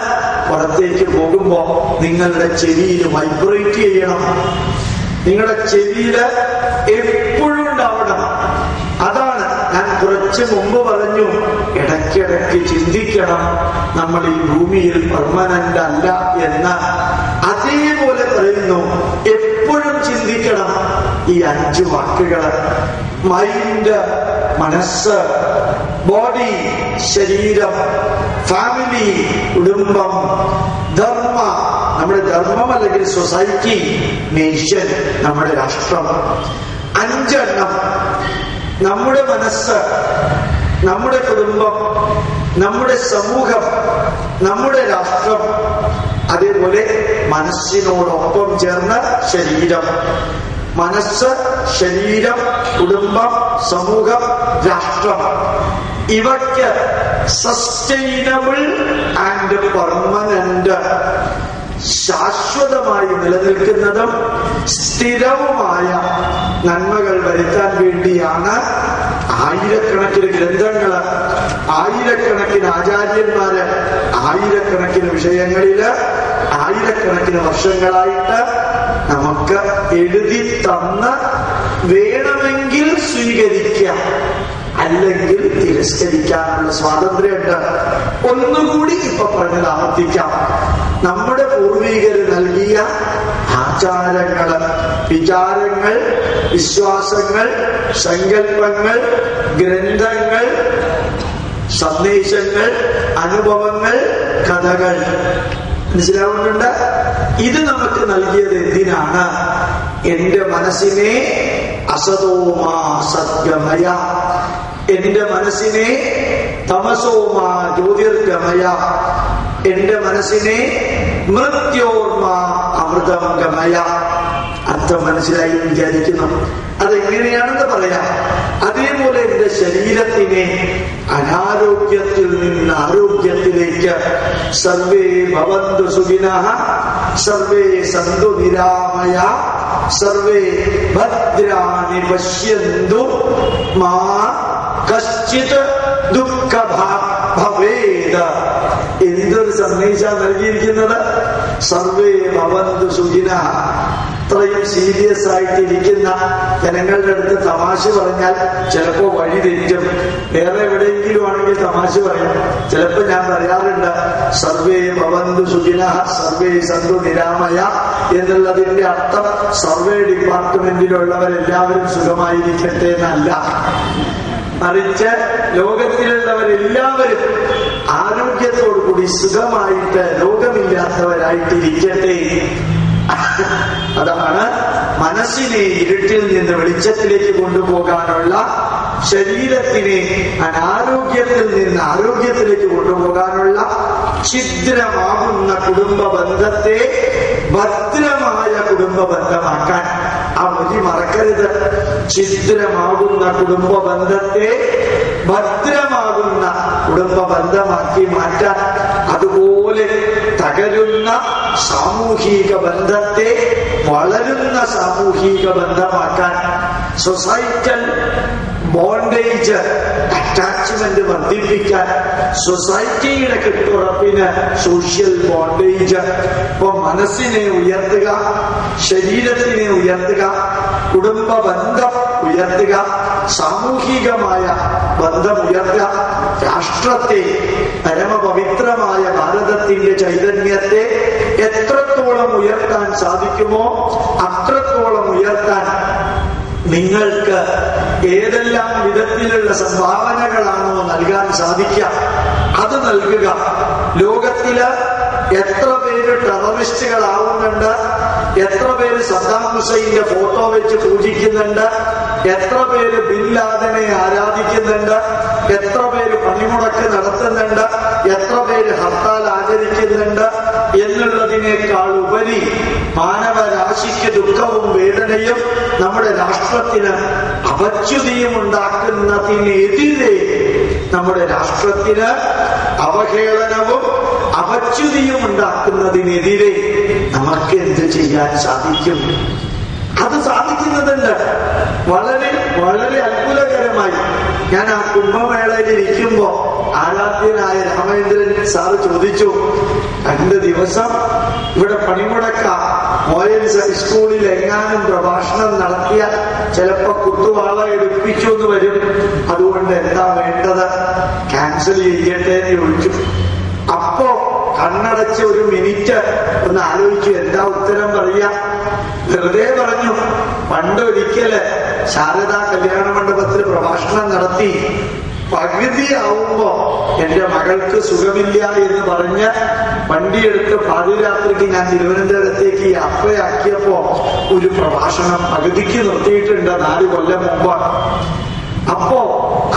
പുറത്തേക്ക് പോകുമ്പോ നിങ്ങളുടെ ചെവിയിൽ വൈബ്രേറ്റ് ചെയ്യണം. നിങ്ങളുടെ ചെവിയിൽ എപ്പോഴും ഉണ്ടാവണം. അതാണ് ഞാൻ കുറച്ച് മുമ്പ് പറഞ്ഞു, ഇടയ്ക്കിടയ്ക്ക് ചിന്തിക്കണം നമ്മൾ ഈ ഭൂമിയിൽ പെർമനന്റ് അല്ല എന്ന്. അതേ പറയുന്നു, എപ്പോഴും ചിന്തിക്കണം ഈ 5 വാക്കുകള്. മൈൻഡ്, മനസ്സ്, ബോഡി, ശരീരം, ഫാമിലി, കുടുംബം, ധർമ്മ, നമ്മുടെ ധർമ്മം അല്ലെങ്കിൽ സൊസൈറ്റി, നേഷൻ, നമ്മുടെ രാഷ്ട്രം. 5 എണ്ണം. നമ്മുടെ മനസ്സ്, നമ്മുടെ കുടുംബം, നമ്മുടെ സമൂഹം, നമ്മുടെ രാഷ്ട്രം, അതേപോലെ മനസ്സിനോടൊപ്പം ചേർന്ന് ശരീരം. മനസ്സ്, ശരീരം, കുടുംബം, സമൂഹം, രാഷ്ട്രം. ഇവയ്ക്ക് സസ്റ്റൈനബിൾ ആൻഡ് പെർമനന്റ്, ശാശ്വതമായി നിലനിൽക്കുന്നതും സ്ഥിരവുമായ നന്മകൾ വരുത്താൻ വേണ്ടിയാണ് ആയിരക്കണക്കിന് ഗ്രന്ഥങ്ങള്, ആയിരക്കണക്കിന് ആചാര്യന്മാര്, ആയിരക്കണക്കിന് വിഷയങ്ങളില് ആയിരക്കണക്കിന് വർഷങ്ങളായിട്ട് നമുക്ക് എഴുതി തന്ന് വേണമെങ്കിൽ സ്വീകരിക്കാം, അല്ലെങ്കിൽ തിരസ്കരിക്കാനുള്ള സ്വാതന്ത്ര്യമുണ്ട്. ഒന്നുകൂടി ഇപ്പൊ പറഞ്ഞത് ആവർത്തിക്കാം. നമ്മുടെ പൂർവികര് നൽകിയ ആചാരങ്ങള്, വിചാരങ്ങൾ, വിശ്വാസങ്ങൾ, സങ്കല്പങ്ങൾ, ഗ്രന്ഥങ്ങൾ, സന്ദേശങ്ങൾ, അനുഭവങ്ങൾ, കഥകൾ, മനസ്സിലാവുന്നുണ്ട്? ഇത് നമുക്ക് നൽകിയത് എന്തിനാണ്? എന്റെ മനസ്സിനെ അസതോമാ സദ്ഗമയ, എന്റെ മനസ്സിനെ തമസോമാ ജ്യോതിർഗമയ, എന്റെ മനസ്സിനെ മൃത്യോർമാ അമൃതം ഗമയ. അർത്ഥം മനസ്സിലായി വിചാരിക്കുന്നു. അതെങ്ങനെയാണെന്ന് പറയാം. അതേപോലെ എന്റെ ശരീരത്തിനെ അനാരോഗ്യത്തിൽ നിന്ന് ആരോഗ്യത്തിലേക്ക്, സർവേ ഭവന്തു സുഖിനഃ സർവേ സന്തു നിരാമയ സർവേ ഭദ്രാണി പശ്യന്തു മാ കശ്ചിത് ദുഃഖഭാഗ് ഭവേത്. എന്തൊരു സന്ദേശം നൽകിയിരിക്കുന്നത്! സർവേ ഭവന്തു സുഖിനഃ. ഇത്രയും സീരിയസ് ആയിട്ടിരിക്കുന്ന ജനങ്ങളുടെ അടുത്ത് തമാശ പറഞ്ഞാൽ ചിലപ്പോ വഴി തെറ്റും. വേറെ എവിടെയെങ്കിലും ആണെങ്കിൽ തമാശ പറയും. ചിലപ്പോ ഞാൻ പറയാറുണ്ട്, സർവേ ഭവന്തു സുഖിനഃ സർവേ സന്തു നിരാമയ എന്നുള്ളതിന്റെ അർത്ഥം സർവേ ഡിപ്പാർട്ട്മെന്റിലുള്ളവരെല്ലാവരും സുഖമായിരിക്കട്ടെ എന്നല്ല, മറിച്ച് ലോകത്തിലുള്ളവരെല്ലാവരും ആരോഗ്യത്തോടുകൂടി സുഖമായിട്ട് രോഗമില്ലാത്തവരായിട്ടിരിക്കട്ടെ. അതാണ് മനസ്സിനെ ഇരുട്ടിൽ നിന്ന് വെളിച്ചത്തിലേക്ക് കൊണ്ടുപോകാനുള്ള, ശരീരത്തിനെ അനാരോഗ്യത്തിൽ നിന്ന് ആരോഗ്യത്തിലേക്ക് കൊണ്ടുപോകാനുള്ള ഛിദ്രമാകുന്ന കുടുംബ ബന്ധത്തെ ഭദ്രമായ കുടുംബ ബന്ധമാക്കാൻ. ആ വഴി മറക്കരുത്. ഛിദ്രമാകുന്ന കുടുംബ ബന്ധത്തെ ഭദ്രമാകുന്ന കുടുംബ ബന്ധമാക്കി മാറ്റാൻ, അതുപോലെ തകരുന്ന സാമൂഹിക ബന്ധത്തെ വളരുന്ന സാമൂഹിക ബന്ധമാക്കാൻ, സൊസൈറ്റൽ ബോണ്ടേജ് അറ്റാച്ച്മെന്റ് വർദ്ധിപ്പിക്കാൻ, സൊസൈറ്റിയുടെ കെട്ടുറപ്പിന് സോഷ്യൽ ബോണ്ടേജ്. ഇപ്പൊ മനസ്സിനെ ഉയർത്തുക, ശരീരത്തിനെ ഉയർത്തുക, കുടുംബ ബന്ധം ഉയർത്തുക, സാമൂഹികമായ ബന്ധം ഉയർത്തുക, രാഷ്ട്രത്തെ, പരമപവിത്രമായ ഭാരതത്തിന്റെ ചൈതന്യത്തെ എത്രത്തോളം ഉയർത്താൻ സാധിക്കുമോ അത്രത്തോളം ഉയർത്താൻ നിങ്ങൾക്ക് ഏതെല്ലാം വിധത്തിലുള്ള സംഭാവനകളാണോ നൽകാൻ സാധിക്കുക അത് നൽകുക. ലോകത്തില് എത്ര പേര് ടെററിസ്റ്റുകളാവുന്നുണ്ട്, എത്ര പേര് സദ്ദാം ഹുസൈന്റെ ഫോട്ടോ വെച്ച് പൂജിക്കുന്നുണ്ട്, എത്ര പേര് ബിൻ ലാദനെ ആരാധിക്കുന്നുണ്ട്, എത്ര പേര് പണിമുടക്ക് നടത്തുന്നുണ്ട്, എത്ര പേര് ഹർത്താൽ ആചരിക്കുന്നുണ്ട് എന്നുള്ളതിനേക്കാൾ ഉപരി മാനവരാശിക്ക് ദുഃഖവും വേദനയും നമ്മുടെ രാഷ്ട്രത്തിന് അപച്യുതിയും ഉണ്ടാക്കുന്നതിനെതിരെ, നമ്മുടെ രാഷ്ട്രത്തിന് അവഹേളനവും അപച്യുതിയും ഉണ്ടാക്കുന്നതിനെതിരെ നമുക്ക് എന്ത് ചെയ്യാൻ സാധിക്കും? അത് സാധിക്കുന്നതുണ്ട്. വളരെ വളരെ അത്ഭുതകരമായി ഞാൻ ആ കുംഭമേളയിൽ ഇരിക്കുമ്പോ ആരാധ്യനായ രാമേന്ദ്രൻ സാറ് ചോദിച്ചു, 2 ദിവസം ഇവിടെ പണിമുടക്ക, മോയൻസ് ഹൈസ്കൂളിൽ എങ്ങാനും പ്രഭാഷണം നടത്തിയാൽ ചിലപ്പോ കുത്തുവാള എടുപ്പിച്ചു എന്ന് വരും, അതുകൊണ്ട് എന്താ വേണ്ടത്, ക്യാൻസൽ ചെയ്യട്ടെ എന്ന് ചോദിച്ചു. അപ്പോ കണ്ണടച്ച് 1 മിനിറ്റ് ഒന്ന് ആലോചിച്ചു, എന്താ ഉത്തരം പറയാ? വെറുതെ പറഞ്ഞു. പണ്ടൊരിക്കല് ശാരദാ കല്യാണ മണ്ഡപത്തിൽ പ്രഭാഷണം നടത്തി. പകുതിയാവുമ്പോ എന്റെ മകൾക്ക് സുഖമില്ല എന്ന് പറഞ്ഞ് വണ്ടിയെടുത്ത് പാതിരാത്രിക്ക് ഞാൻ തിരുവനന്തപുരത്തേക്ക് യാത്രയാക്കിയപ്പോ ഒരു പ്രഭാഷണം പകുതിക്ക് നിർത്തിയിട്ടുണ്ട് 4 കൊല്ലം മുമ്പ്. അപ്പോ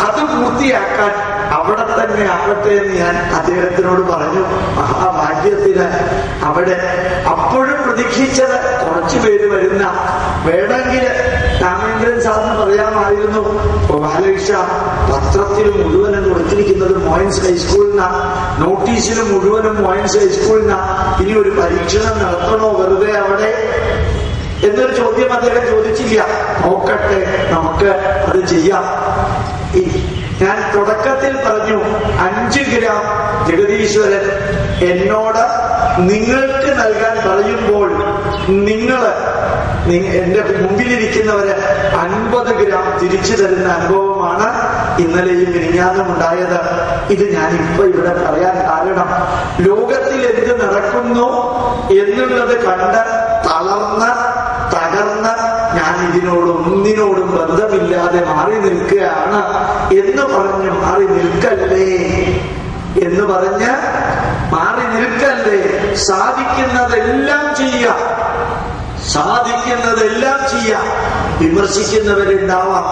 അത് പൂർത്തിയാക്കാൻ അവിടെ തന്നെ ആകട്ടെ എന്ന് ഞാൻ അദ്ദേഹത്തിനോട് പറഞ്ഞു. മഹാഭാഗ്യത്തിന് അവിടെ അപ്പോഴും പ്രതീക്ഷിച്ചത് കുറച്ചുപേര് വരുന്ന, വേണമെങ്കിൽ രാമേന്ദ്രൻ സാറിന് പറയാമായിരുന്നു, ബാലകൃഷ്ണ പത്രത്തിൽ മുഴുവനും കൊടുത്തിരിക്കുന്നത് മോയിൻസ് ഹൈസ്കൂളിനാ, നോട്ടീസിൽ മുഴുവനും മോയിൻസ് ഹൈസ്കൂളിനാ, ഇനി ഒരു പരീക്ഷണം നടത്തണോ വെറുതെ അവിടെ എന്നൊരു ചോദ്യം അദ്ദേഹം ചോദിച്ചില്ല. നോക്കട്ടെ, നമുക്ക് അത് ചെയ്യാം. ഞാൻ തുടക്കത്തിൽ പറഞ്ഞു 5 ഗ്രാം ജഗദീശ്വരൻ എന്നോട് നിങ്ങൾക്ക് നൽകാൻ പറയുമ്പോൾ എന്റെ മുമ്പിലിരിക്കുന്നവര് 50 ഗ്രാം തിരിച്ചു തരുന്ന അനുഭവമാണ് ഇന്നലെയും മിനിഞ്ഞാന്നും ഉണ്ടായത്. ഇത് ഞാനിപ്പോ ഇവിടെ പറയാൻ കാരണം, ലോകത്തിൽ എന്ത് നടക്കുന്നു എന്നുള്ളത് കണ്ട് തകർന്ന് ഞാൻ ഇതിനോടൊന്നിനോടും ബന്ധമില്ലാതെ മാറി നിൽക്കുകയാണ് എന്ന് പറഞ്ഞ് മാറി നിൽക്കല്ലേ എന്ന് പറഞ്ഞ് മാറി നിൽക്കല്ലേ. സാധിക്കുന്നതെല്ലാം ചെയ്യാം, വിമർശിക്കുന്നവരുണ്ടാവാം,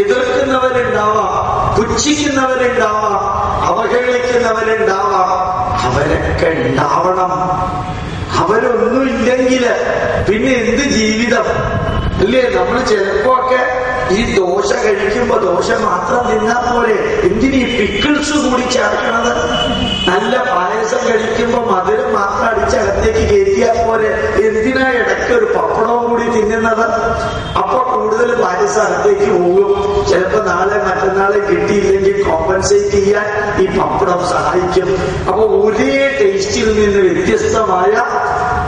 എതിർക്കുന്നവരുണ്ടാവാം, പുച്ഛിക്കുന്നവരുണ്ടാവാം, അവഹേളിക്കുന്നവരുണ്ടാവാം. അവരൊക്കെ ഉണ്ടാവണം. അവരൊന്നുമില്ലെങ്കിൽ പിന്നെ എന്ത് ജീവിതം അല്ലേ? നമ്മൾ ചിലപ്പോ ഒക്കെ ഈ ദോശ കഴിക്കുമ്പോ ദോശ മാത്രം തിന്നാ പോലെ എന്തിനീ പിക്കിൾസ് കൂടി ചേർക്കണത്? നല്ല പായസം കഴിക്കുമ്പോ മധുരം മാത്രം അടിച്ചകത്തേക്ക് കയറ്റിയാ പോലെ എന്തിനാ ഇടയ്ക്ക് ഒരു പപ്പടവും കൂടി തിന്നുന്നത്? അപ്പൊ കൂടുതൽ പായസം അകത്തേക്ക് പോകും. ചിലപ്പോ നാളെ മറ്റന്നാളെ കിട്ടിയില്ലെങ്കിൽ കോമ്പൻസേറ്റ് ചെയ്യാൻ ഈ പപ്പടം സഹായിക്കും. അപ്പൊ ഒരേ ടേസ്റ്റിൽ നിന്ന് വ്യത്യസ്തമായ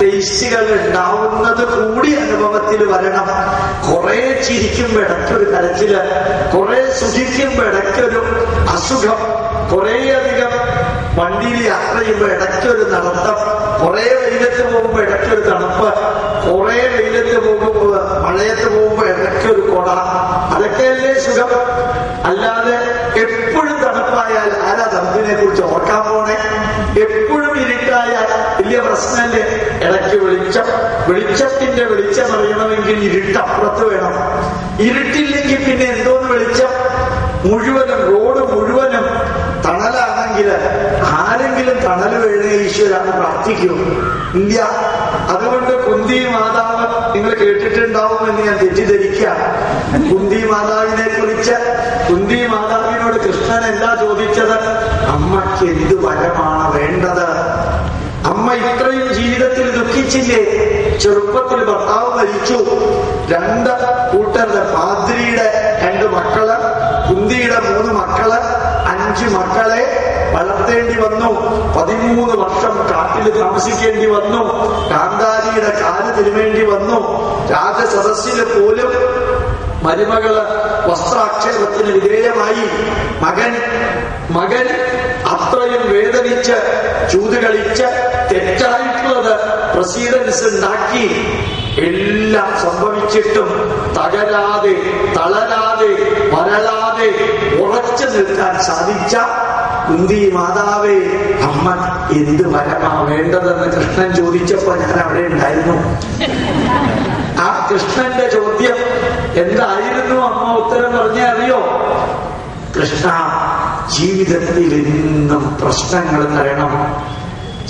ടേസ്റ്റുകൾ ഉണ്ടാവുന്നത് കൂടി അനുഭവത്തിൽ വരണം. കുറെ ചിരിക്കുമ്പോ ഇടയ്ക്കൊരു കരച്ചില്, കുറെ സുഖിക്കുമ്പോ ഇടയ്ക്കൊരു അസുഖം, കുറേയധികം വണ്ടിയിൽ യാത്ര ചെയ്യുമ്പോ ഇടയ്ക്കൊരു നടത്തം, കുറെ വെയിലത്ത് പോകുമ്പോ ഇടയ്ക്കൊരു തണുപ്പ്, കുറെ വെയിലത്ത് പോകുമ്പോ മഴയത്ത് പോകുമ്പോ ഇടയ്ക്കൊരു കൊട. അതൊക്കെയല്ലേ സുഖം. അല്ലാതെ എപ്പോഴും തണുപ്പായാൽ ആരാ തണുപ്പിനെ കുറിച്ച് ഓർക്കാൻ പോണേ? എപ്പോഴും ഇരുട്ടായാൽ വലിയ പ്രശ്നമല്ലേ? ഇടയ്ക്ക് വെളിച്ചത്തിന്റെ വെളിച്ചം അറിയണമെങ്കിൽ ഇരുട്ടപ്പുറത്ത് വേണം. ഇരുട്ടില്ലെങ്കിൽ പിന്നെ എന്തോന്ന് വെളിച്ചം? മുഴുവനും റോഡ് മുഴുവനും തണലാണെങ്കിൽ ആരെങ്കിലും തണൽ വേണേ ഈശ്വരാണ് പ്രാർത്ഥിക്കും? ഇല്ല. അതുകൊണ്ട് കുന്തി മാതാവ് നിങ്ങൾ കേട്ടിട്ടുണ്ടാവുമെന്ന് ഞാൻ തെറ്റിദ്ധരിക്കാം. കുന്തി മാതാവിനെ കുറിച്ച് കുന്തി മാതാവിനോട് കൃഷ്ണൻ എന്താ ചോദിച്ചത്? അമ്മയ്ക്ക് എന്ത് വരമാണ് വേണ്ടത്? അമ്മ ഇത്രയും ജീവിതത്തിൽ ദുഃഖിച്ചില്ലേ? ചെറുപ്പത്തിൽ ഭർത്താവ് മരിച്ചു, 2 കൂട്ടരുടെ, പാദ്രിയുടെ 2 മക്കള്, കുന്തിയുടെ 3 മക്കള്, 5 മക്കളെ വളർത്തേണ്ടി വന്നു. 13 വർഷം കാട്ടിൽ താമസിക്കേണ്ടി വന്നു. കാന്താരിയുടെ കാല് തിരുമേണ്ടി വന്നു. രാജസദസ്സിൽ പോലും മരുമകള് വസ്ത്രാക്ഷേപത്തിന് വിധേയമായി. മകൻ അത്രയും വേദനിച്ച് ചൂത് കളിച്ച് തെറ്റായിട്ടുള്ളത് പ്രസിഡൻസ് ഉണ്ടാക്കി. എല്ലാം സംഭവിച്ചിട്ടും തകരാതെ, തളരാതെ, വരളാതെ ഉറച്ചു നിൽക്കാൻ സാധിച്ച കുന്തി മാതാവേ, അമ്മ എന്ത് വരമാ വേണ്ടതെന്ന് കൃഷ്ണൻ ചോദിച്ചപ്പോ ഞാൻ അവിടെ ഉണ്ടായിരുന്നു. ആ കൃഷ്ണന്റെ ചോദ്യം എന്തായിരുന്നു? അമ്മ ഉത്തരം പറഞ്ഞേ അറിയോ? കൃഷ്ണ, ജീവിതത്തിൽ എന്നും പ്രശ്നങ്ങൾ തരണം.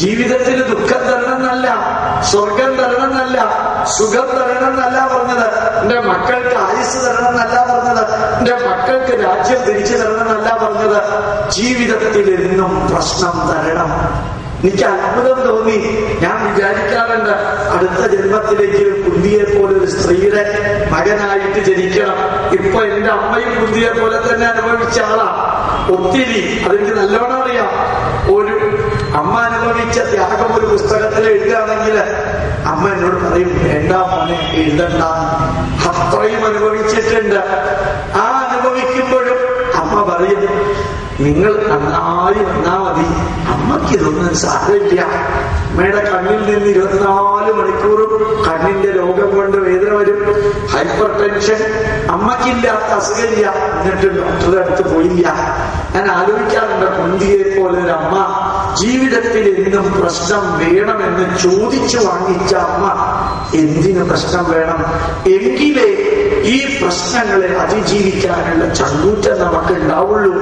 ജീവിതത്തിൽ ദുഃഖം തരണമെന്നല്ല, സ്വർഗം തരണമെന്നല്ല, സുഖം തരണമെന്നല്ല പറഞ്ഞത്. എന്റെ മക്കൾക്ക് ആയുസ് തരണമെന്നല്ല പറഞ്ഞത്. എന്റെ മക്കൾക്ക് രാജ്യം തിരിച്ചു തരണമെന്നല്ല പറഞ്ഞത്. ജീവിതത്തിൽ എന്നും പ്രശ്നം തരണം. എനിക്ക് അത്ഭുതം തോന്നി. ഞാൻ വിചാരിക്കാറുണ്ട്, അടുത്ത ജന്മത്തിലെങ്കിലും കുന്തിയെ പോലെ ഒരു സ്ത്രീയുടെ മകനായിട്ട് ജനിക്കണം. ഇപ്പൊ എന്റെ അമ്മയും കുന്തിയെ പോലെ തന്നെ അനുഭവിച്ച ആളാ ഒത്തിരി. അതെനിക്ക് നല്ലോണം അറിയാം. ഒരു അമ്മ അനുഭവിച്ച ത്യാഗം ഒരു പുസ്തകത്തിൽ എഴുതുകയാണെങ്കിൽ അമ്മ എന്നോട് പറയും, വേണ്ട മോനെ എഴുതണ്ട. അത്രയും അനുഭവിച്ചിട്ടുണ്ട്. ആ അനുഭവിക്കുമ്പോഴും അമ്മ പറയും, നിങ്ങൾ നന്നായി വന്നാ മതി, അമ്മ അമ്മയ്ക്കിതൊന്നും സാരമില്ല. അമ്മയുടെ കണ്ണിൽ നിന്ന് 24 മണിക്കൂറും കണ്ണിന്റെ രോഗം കൊണ്ട് വേദന വരും, ഹൈപ്പർ ടെൻഷൻ. അമ്മയ്ക്കില്ലാത്ത അസുഖമില്ല, എന്നിട്ട് ഡോക്ടറുടെ അടുത്ത് പോയില്ല. ഞാൻ ആലോചിക്കാറുണ്ട്, കുന്തിയെ പോലെ ഒരു അമ്മ ജീവിതത്തിൽ എന്നും പ്രശ്നം വേണമെന്ന് ചോദിച്ചു വാങ്ങിച്ച അമ്മ എന്തിനു പ്രശ്നം വേണം? എങ്കിലേ ഈ പ്രശ്നങ്ങളെ അതിജീവിക്കാനുള്ള ചങ്കൂറ്റം നമുക്ക് ഉണ്ടാവുള്ളൂ.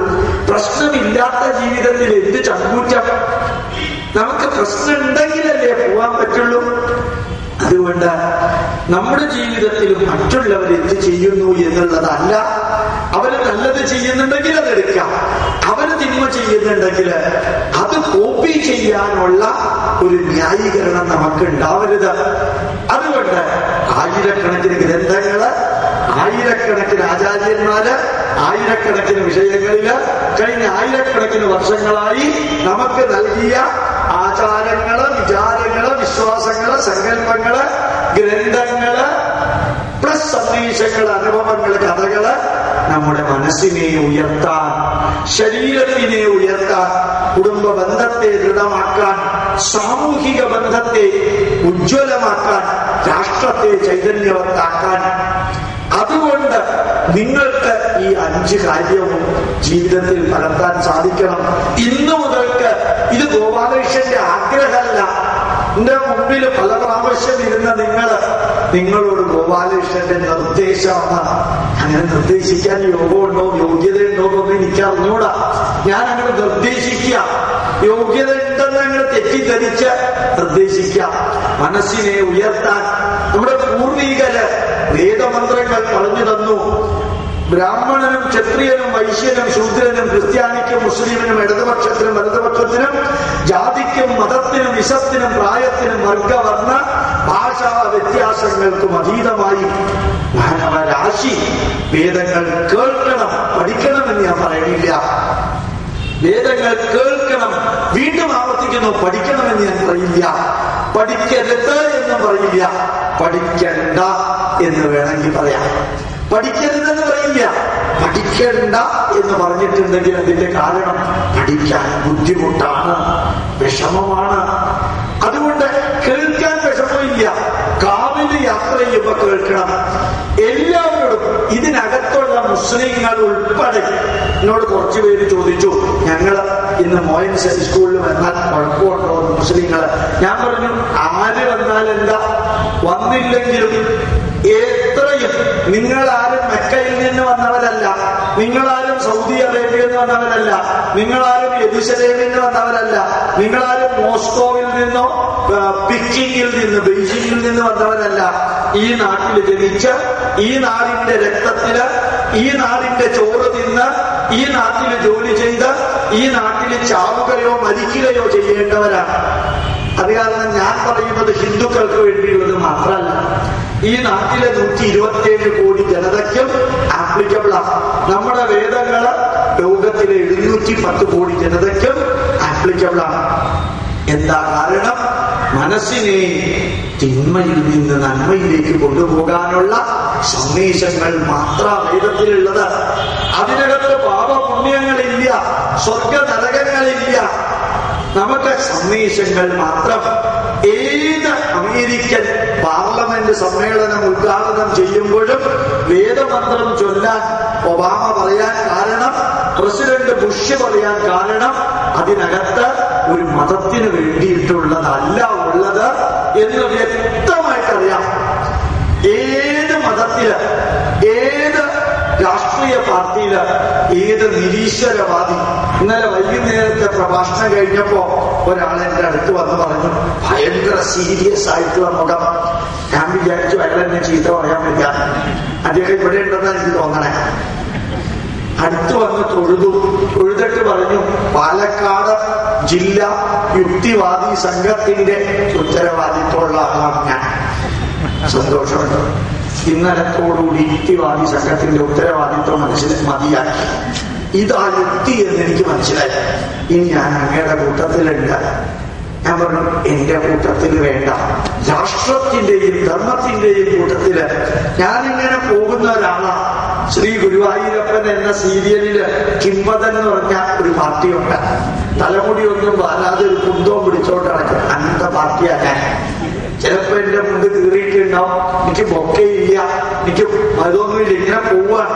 പ്രശ്നമില്ലാത്ത ജീവിതത്തിൽ എന്ത് ചങ്കൂറ്റം? നമുക്ക് പ്രശ്നം ഉണ്ടെങ്കിലല്ലേ പോവാൻ പറ്റുള്ളൂ. അതുകൊണ്ട് നമ്മുടെ ജീവിതത്തിൽ മറ്റുള്ളവർ എന്ത് ചെയ്യുന്നു എന്നുള്ളതല്ല, അവര് നല്ലത് ചെയ്യുന്നുണ്ടെങ്കിൽ അതെടുക്കാം, അവര് തിന്മ ചെയ്യുന്നുണ്ടെങ്കിൽ അത് കോപ്പി ചെയ്യാനുള്ള ഒരു ന്യായീകരണം നമുക്ക് ഉണ്ടാവരുത്. അതുകൊണ്ട് ആയിരക്കണക്കിന് ഗ്രന്ഥങ്ങള്, ആയിരക്കണക്കിന് ആചാര്യന്മാര്, ആയിരക്കണക്കിന് വിഷയങ്ങളില് കഴിഞ്ഞ ആയിരക്കണക്കിന് വർഷങ്ങളായി നമുക്ക് നൽകിയ ആചാരങ്ങള്, വിചാരങ്ങള്, വിശ്വാസങ്ങള്, സങ്കല്പങ്ങള്, ഗ്രന്ഥങ്ങള് പ്ലസ് സന്ദേശങ്ങള്, അനുഭവങ്ങള്, കഥകള് നമ്മുടെ മനസ്സിനെ ഉയർത്താൻ, ശരീരത്തിനെ ഉയർത്താൻ, കുടുംബ ബന്ധത്തെ ദൃഢമാക്കാൻ, സാമൂഹിക ബന്ധത്തെ ഉജ്ജ്വലമാക്കാൻ, രാഷ്ട്രത്തെ ചൈതന്യവത്താക്കാൻ. അതുകൊണ്ട് നിങ്ങൾക്ക് ഈ 5 കാര്യവും ജീവിതത്തിൽ പകർത്താൻ സാധിക്കണം. ഇന്നു മുതൽക്ക് ഇത് ഗോപാലകൃഷ്ണന്റെ ആഗ്രഹമല്ല. എന്റെ മുമ്പിൽ പല പ്രാവശ്യം ഇരുന്ന നിങ്ങളോട് ഗോപാലകൃഷ്ണന്റെ നിർദ്ദേശമാണ്. അങ്ങനെ നിർദ്ദേശിക്കാൻ യോഗമുണ്ടോ, യോഗ്യതയുണ്ടോ എന്നൊന്നും എനിക്ക് അറിഞ്ഞൂടാ. ഞാൻ അങ്ങനെ നിർദ്ദേശിക്കുക, യോഗ്യത ഉണ്ടെന്ന് അങ്ങനെ തെറ്റിദ്ധരിച്ച് നിർദ്ദേശിക്കാം. മനസ്സിനെ ഉയർത്താൻ നമ്മുടെ പൂർവികര് വേദമന്ത്രങ്ങൾ പറഞ്ഞു തന്നു. ബ്രാഹ്മണനും ക്ഷത്രിയനും വൈശ്യനും ശൂദ്രനും ക്രിസ്ത്യാനിക്കും മുസ്ലിമിനും ഇടതുപക്ഷത്തിനും വലതുപക്ഷത്തിനും ജാതിക്കും മതത്തിനും വിശത്തിനും പ്രായത്തിനും വർഗവർണ്ണ ഭാഷാ വ്യത്യാസങ്ങൾക്കും അതീതമായി മാനവരാശി വേദങ്ങൾ കേൾക്കണം, പഠിക്കണമെന്ന് ഞാൻ പറയുന്നില്ല. വേദങ്ങൾ കേൾക്കണം, വീണ്ടും ആവർത്തിക്കുന്നു, പഠിക്കണമെന്ന് ഞാൻ പറയില്ല. പഠിക്കരുത് എന്ന് പറയില്ല, പഠിക്കണ്ട എന്ന് വേണമെങ്കിൽ പറയാം. പഠിക്കരുതെന്ന് പറയില്ല, പഠിക്കണ്ട എന്ന് പറഞ്ഞിട്ടുണ്ടെങ്കിൽ അതിന്റെ കാരണം പഠിക്കാൻ ബുദ്ധിമുട്ടാണ്, വിഷമമാണ്. അതുകൊണ്ട് കേൾക്കാൻ വിഷമമില്ല. കാവില് യാത്ര ചെയ്യുമ്പോ കേൾക്കണം. എല്ലാവരോടും, ഇതിനകത്തുള്ള മുസ്ലിങ്ങൾ ഉൾപ്പെടെ എന്നോട് കുറച്ചു പേര് ചോദിച്ചു, ഞങ്ങള് ഇന്ന് മോയിൻസ് സ്കൂളിൽ വന്നാൽ കുഴപ്പമുണ്ടോ മുസ്ലിങ്ങള്? ഞാൻ പറഞ്ഞു, ആര് വന്നാൽ എന്താ, വന്നില്ലെങ്കിലും എത്രയും നിങ്ങളാരും മെക്കയിൽ നിന്ന് വന്നവരല്ല, നിങ്ങളാരും സൗദി അറേബ്യയിൽ നിന്ന് വന്നവരല്ല, നിങ്ങളാരും യെരുശലേമിൽ നിന്ന് വന്നവരല്ല, നിങ്ങളാരും മോസ്കോവിൽ നിന്നോ പിക്കിങ്ങിൽ നിന്ന് ബെയ്ജിങ്ങിൽ നിന്ന് വന്നവരല്ല. ഈ നാട്ടിൽ ജനിച്ച്, ഈ നാടിന്റെ രക്തത്തില്, ഈ നാടിന്റെ ചോറ് തിന്ന്, ഈ നാട്ടിൽ ജോലി ചെയ്ത്, ഈ നാട്ടിൽ ചാവുകയോ മരിക്കുകയോ ചെയ്യേണ്ടവരാണ്. അത് കാരണം ഞാൻ പറയുന്നത് ഹിന്ദുക്കൾക്ക് വേണ്ടിയുള്ളത് മാത്രമല്ല, ഈ നാട്ടിലെ 127 കോടി ജനതയ്ക്കും ആപ്ലിക്കബിൾ ആണ്. നമ്മുടെ വേദങ്ങള് ലോകത്തിലെ 710 കോടി ജനതയ്ക്കും ആപ്ലിക്കബിൾ ആണ്. എന്താ കാരണം? മനസ്സിനെ തിന്മയിൽ നിന്ന് നന്മയിലേക്ക് കൊണ്ടുപോകാനുള്ള സന്ദേശങ്ങൾ മാത്രം വേദത്തിലുള്ളത്. അതിനകത്ത് പാപപുണ്യങ്ങളില്ല, സ്വർഗ നരകങ്ങളില്ല, നമുക്ക് സന്ദേശങ്ങൾ മാത്രം. ഏത് അമേരിക്കൻ പാർലമെന്റ് സമ്മേളനം ഉദ്ഘാടനം ചെയ്യുമ്പോഴും വേദമന്ത്രം ചൊല്ലാൻ ഒബാമ പറയാൻ കാരണം, പ്രസിഡന്റ് ബുഷ് പറയാൻ കാരണം, അതിനകത്ത് ഒരു മതത്തിന് വേണ്ടിയിട്ടുള്ളതല്ല ഉള്ളത് എന്ന് വ്യക്തമായിട്ടറിയാം. ഏത് മതത്തില്, ഏത് രാഷ്ട്രീയ പാർട്ടിയില്, ഏത് നിരീശ്വരവാദി. ഇന്നലെ വൈകുന്നേരത്തെ പ്രഭാഷണം കഴിഞ്ഞപ്പോ ഒരാൾ എന്റെ അടുത്ത് വന്ന് പറഞ്ഞു, ഭയങ്കര സീരിയസ് ആയിട്ടുള്ള മുഖം. ഞാൻ വിചാരിച്ചു അയാൾ എന്നെ ചീത്ത പറയാൻ പറ്റാ, അദ്ദേഹം ഇവിടെ ഉണ്ടെന്നാണ് എനിക്ക് തോന്നണേ. അടുത്ത് വന്ന് തൊഴുതിട്ട് പറഞ്ഞു, പാലക്കാട് ജില്ലാ യുക്തിവാദി സംഘത്തിന്റെ ഉത്തരവാദിത്വമുള്ള ആളാണ് ഞാൻ. സന്തോഷമുണ്ട്. ഇന്നലത്തോടുകൂടി യുക്തിവാദി സംഘത്തിന്റെ ഉത്തരവാദിത്വം മതിയാക്കി. ഇതാ യുക്തി എന്ന് എനിക്ക് മനസ്സിലായി. ഇനി ഞാൻ അങ്ങയുടെ കൂട്ടത്തിലുണ്ട്. ഞാൻ പറഞ്ഞു, എന്റെ കൂട്ടത്തിൽ വേണ്ട, രാഷ്ട്രത്തിന്റെയും ധർമ്മത്തിന്റെയും കൂട്ടത്തില് ഞാനിങ്ങനെ പോകുന്ന ഒരാളാണ്. ശ്രീ ഗുരുവായൂരപ്പൻ എന്ന സീരിയലില് കിംവദൻ എന്ന് പറഞ്ഞ ഒരു പാർട്ടിയുണ്ട്. തലമുടി ഒന്നും വാരാതെ ഒരു കുന്തവും പിടിച്ചോണ്ട് നടക്കും. അങ്ങനത്തെ പാർട്ടിയാ ഞാൻ. ചിലപ്പോ എന്റെ മുണ്ട് കീറിയിട്ടുണ്ടാവും, എനിക്ക് ബൊക്കയില്ല, എനിക്ക് അതൊന്നുമില്ല, ഇങ്ങനെ പോവാണ്.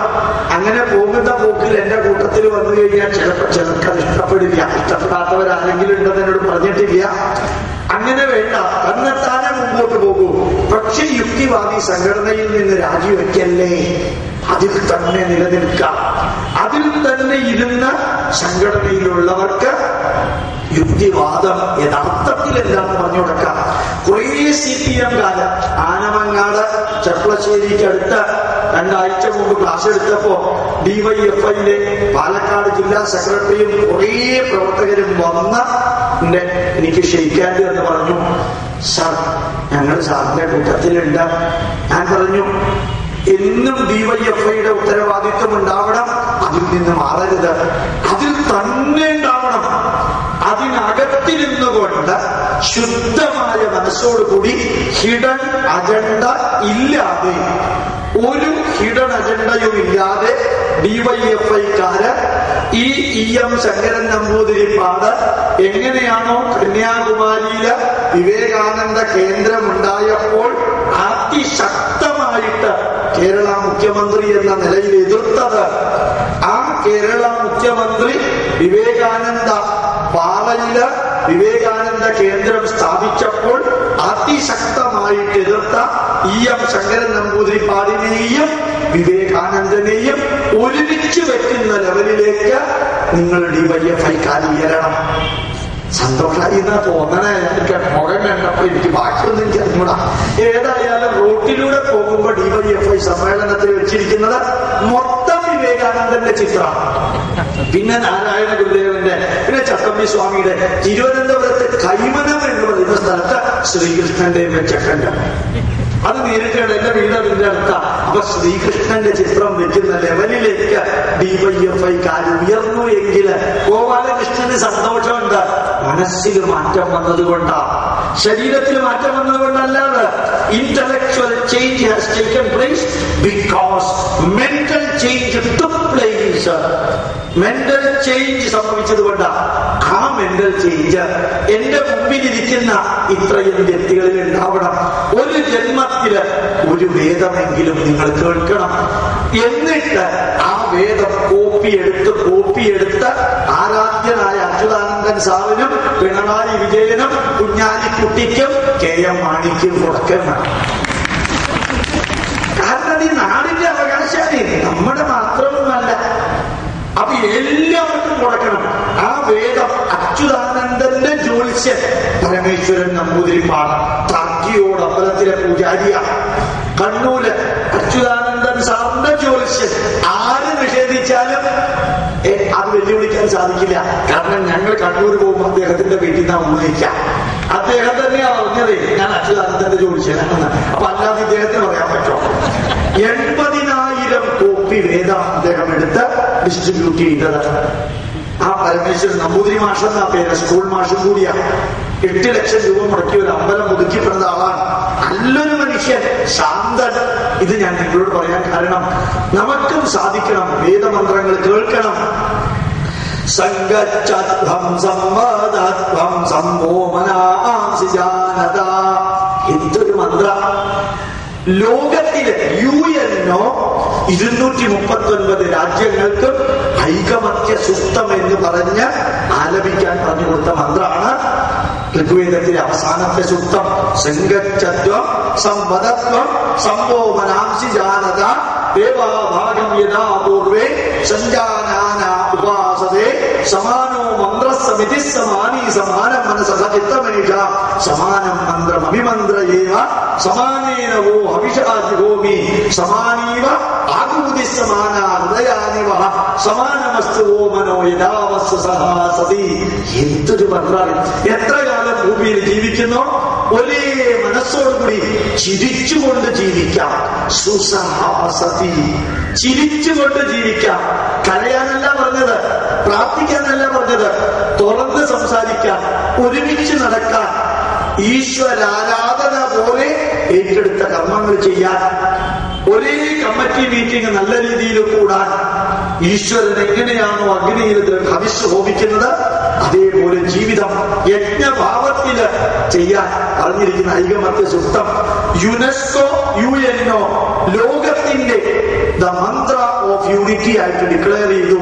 അങ്ങനെ പോകുന്ന പോക്കിൽ എന്റെ കൂട്ടത്തിൽ വന്നു കഴിഞ്ഞാൽ ചിലപ്പോ ചിലർക്കത് ഇഷ്ടപ്പെടില്ല. ഇഷ്ടപ്പെടാത്തവരാരെങ്കിലും ഉണ്ടെന്ന് എന്നോട് പറഞ്ഞിട്ടില്ല. അങ്ങനെ വേണ്ട, തന്നെത്താനെ മുമ്പോട്ട് പോകൂ. പക്ഷെ യുക്തിവാദി സംഘടനയിൽ നിന്ന് രാജിവെക്കല്ലേ, അതിൽ തന്നെ നിലനിൽക്കാം. അതിൽ തന്നെ ഇരുന്ന സംഘടനയിലുള്ളവർക്ക് യുക്തിവാദം യഥാർത്ഥത്തിൽ എന്താണെന്ന് പറഞ്ഞു കൊടുക്കാം. കുറേ CPM കാലം ആനമങ്ങാട് ചെർപ്പളശ്ശേരിക്ക് അടുത്ത് 2 ആഴ്ച മുമ്പ് ക്ലാസ് എടുത്തപ്പോ DYFIയിലെ പാലക്കാട് ജില്ലാ സെക്രട്ടറിയും കുറേ പ്രവർത്തകരും വന്ന് എനിക്ക് ക്ഷയിക്കാണ്ട് എന്ന് പറഞ്ഞു. സാർ, ഞങ്ങൾ സാറിന്റെ കൂട്ടത്തിലുണ്ട്. ഞാൻ പറഞ്ഞു, എന്നും DYFIയുടെ ഉത്തരവാദിത്വം ഉണ്ടാവണം, അതിൽ നിന്ന് മാറരുത്, അതിൽ തന്നെ ഉണ്ടാവണം. അതിനകത്തിരുന്നു കൊണ്ട് ശുദ്ധമായ മനസ്സോടുകൂടി ഹിഡൻ അജണ്ട ഇല്ലാതെ, ഒരു ഹിഡൻ അജണ്ടയും ഇല്ലാതെ DYFIക്കാര് ഈ EM ശങ്കരൻ നമ്പൂതിരിപ്പാട് എങ്ങനെയാണോ കന്യാകുമാരിയില് വിവേകാനന്ദ കേന്ദ്രം ഉണ്ടായപ്പോൾ അതിശക്തമായിട്ട് കേരള മുഖ്യമന്ത്രി എന്ന നിലയിൽ എതിർത്തത്, ആ കേരള മുഖ്യമന്ത്രി വിവേകാനന്ദ പാറയില് വിവേകാനന്ദ കേന്ദ്രം സ്ഥാപിച്ചപ്പോൾ അതിശക്തമായിട്ട് എതിർത്ത EM ശങ്കരൻ നമ്പൂതിരിപ്പാടിനെയും വിവേകാനന്ദനെയും ഒരുമിച്ച് വെക്കുന്ന ലെവലിലേക്ക് നിങ്ങൾ DYFIക്കാർ ഉയരണം. സന്തോഷമായി എന്നാ തോന്നണേ. എനിക്ക് മുഖം കണ്ടപ്പോ എനിക്ക് ബാക്കിയൊന്നും എനിക്ക് അറിഞ്ഞൂടാ. ഏതായാലും റോട്ടിലൂടെ പോകുമ്പോ DYFI സമ്മേളനത്തിൽ വെച്ചിരിക്കുന്നത് മൊത്തം വിവേകാനന്ദന്റെ ചിത്രമാണ്. പിന്നെ നാരായണ ഗുരുദേവന്റെ, പിന്നെ ചട്ടമ്പി സ്വാമിയുടെ. തിരുവനന്തപുരത്ത് കൈമനം എന്ന് പറയുന്ന സ്ഥലത്ത് ശ്രീകൃഷ്ണന്റെ വെച്ചക്കണ്ട്. അത് നേരിട്ടാണ് എന്റെ വീട് അതിന്റെ അടുത്ത. അപ്പൊ ശ്രീകൃഷ്ണന്റെ ചിത്രം വെക്കുന്ന ലെവലിലേക്ക് DYFIക്കാർ ഉയർന്നു എങ്കിൽ ഗോപാലകൃഷ്ണന് സന്തോഷമുണ്ട്. മനസ്സിൽ മാറ്റം വന്നതുകൊണ്ടാ, ശരീരത്തിൽ മാറ്റം വന്നതുകൊണ്ടല്ലാതെ. Intellectual change has taken place because mental change took place. Mental change സംഭവിച്ചതുകൊണ്ടാ. ആ മെന്റൽ ചേഞ്ച് എന്റെ മുമ്പിലിരിക്കുന്ന ഇത്രയും വ്യക്തികളിൽ ഉണ്ടാവണം. ഒരു ജന്മത്തില് ഒരു വേദമെങ്കിലും നിങ്ങൾ കേൾക്കണം. എന്നിട്ട് ആ വേദം കോപ്പിയെടുത്ത് ആരാധ്യനായ അച്യുതാനന്ദൻ സാറിനും പിണറായി വിജയനും കുഞ്ഞാലിക്കുട്ടിക്കും KM മാണിക്കും കൊടുക്കണം. കാരണം ഈ നാടിന്റെ അവകാശമാണ്, നമ്മുടെ മാത്രമൊന്നുമല്ല. അപ്പൊ എല്ലാവർക്കും കൊടുക്കണം. ആ വേദം അച്യുതാനന്ദന്റെ ജ്യോത്സ്യൻ പരമേശ്വരൻ നമ്പൂതിരിപ്പാട് തർക്കിയോട് അമ്പലത്തിലെ പൂജാരിയ. കണ്ണൂര് അച്യുതാനന്ദൻ സാറിന്റെ ജ്യോത്സ്യൻ. ആര് നിഷേധിച്ചാലും അത് വെല്ലുവിളിക്കാൻ സാധിക്കില്ല. കാരണം ഞങ്ങൾ കണ്ണൂർ പോകുമ്പോൾ അദ്ദേഹത്തിന്റെ വീട്ടിൽ നിന്നാണ് ഉപയോഗിക്കാം. അദ്ദേഹം തന്നെയാ പറഞ്ഞത് ഞാൻ അച്യുതാനന്ദന്റെ ജ്യോത്സ്യനാണെന്ന്. അപ്പൊ അല്ലാതെ ഇദ്ദേഹത്തിന് പറയാൻ പറ്റുമോ? 80,000 കോപ്പി വേദം അദ്ദേഹം എടുത്ത് ഡിസ്ട്രിബ്യൂട്ട് ചെയ്തത്. ആ പരമേശ്വരൻ നമ്പൂതിരി മാഷ് എന്നാ പേര്, സ്കൂൾ മാഷും കൂടിയാ. 8 ലക്ഷം രൂപ മുടക്കി ഒരു അമ്പലം ഒതുക്കിപ്പെടുന്ന ആളാണ്. നല്ലൊരു മനുഷ്യൻ, ശാന്തൻ. ഇത് ഞാൻ നിങ്ങളോട് പറയാൻ കാരണം നമുക്കും സാധിക്കണം. വേദമന്ത്രങ്ങൾ കേൾക്കണം. സംഗച്ഛധ്വം സംവാദധ്വം സംവോമനാംസി ജാനത. എന്തൊരു മന്ത്ര! ലോകത്തിലെ UNO 239 രാജ്യങ്ങൾക്ക് ഐകമത്യ സുക്തം എന്ന് പറഞ്ഞ് ആലപിക്കാൻ പറഞ്ഞു കൊടുത്ത മന്ത്രമാണ് ഋഗ്വേദത്തിലെ അവസാനത്തെ സൂക്തം. സംഗച്ഛധ്വം സംവദധ്വം സംവോമനാംസി ജാനത ദേവാഭാഗം യഥാ പൂർവേ സഞ്ജാനാന ഉപാസതേ സമാനോ മന്ത്രസമിതി സമാനീ സമാനം മനസ ചിത്തമനിഷ സമാനം മന്ത്രം അഭിമന്ത്രയേവ സമാനേന വോ ഹവിഷാജിഹോമി സമാനീവ ആകൂതി സമാന ഹൃദയാനിവ സമാനമസ്തു വോ മനോ യഥാവസ്തു സഹാ സതി. എന്തൊരു മന്ത്രാണ്! എത്ര കാലം ഭൂമിയിൽ ജീവിക്കുന്നോ ഒരേ മനസ്സോടുകൂടി ചിരിച്ചുകൊണ്ട് ജീവിക്കാം. സുസഹാസതി, ചിരിച്ചുകൊണ്ട് ജീവിക്കാം. കരയാനല്ല പറഞ്ഞത്, പ്രാർത്ഥിക്കാനല്ല പറഞ്ഞത്, തുറന്ന് സംസാരിക്കാം, ഒരുമിച്ച് നടക്കാൻ, ഈശ്വരാരാധന പോലെ ഏറ്റെടുത്ത കർമ്മങ്ങൾ ചെയ്യാൻ. ഒരേ കമ്മിറ്റി മീറ്റിംഗ് നല്ല രീതിയിൽ കൂടാൻ ഈശ്വരൻ എങ്ങനെയാണോ അഗ്നിയിൽ ഹവിസ് ഹോമിക്കുന്നത് അതേപോലെ ജീവിതം യജ്ഞഭാവത്തില് ചെയ്യാൻ പറഞ്ഞിരിക്കുന്ന ഐകമത്യ സൂക്തം യുനെസ്കോ UN ലോകത്തിന്റെ ദ മന്ത്ര ഓഫ് യൂണിറ്റി ആയിട്ട് ഡിക്ലെയർ ചെയ്തു.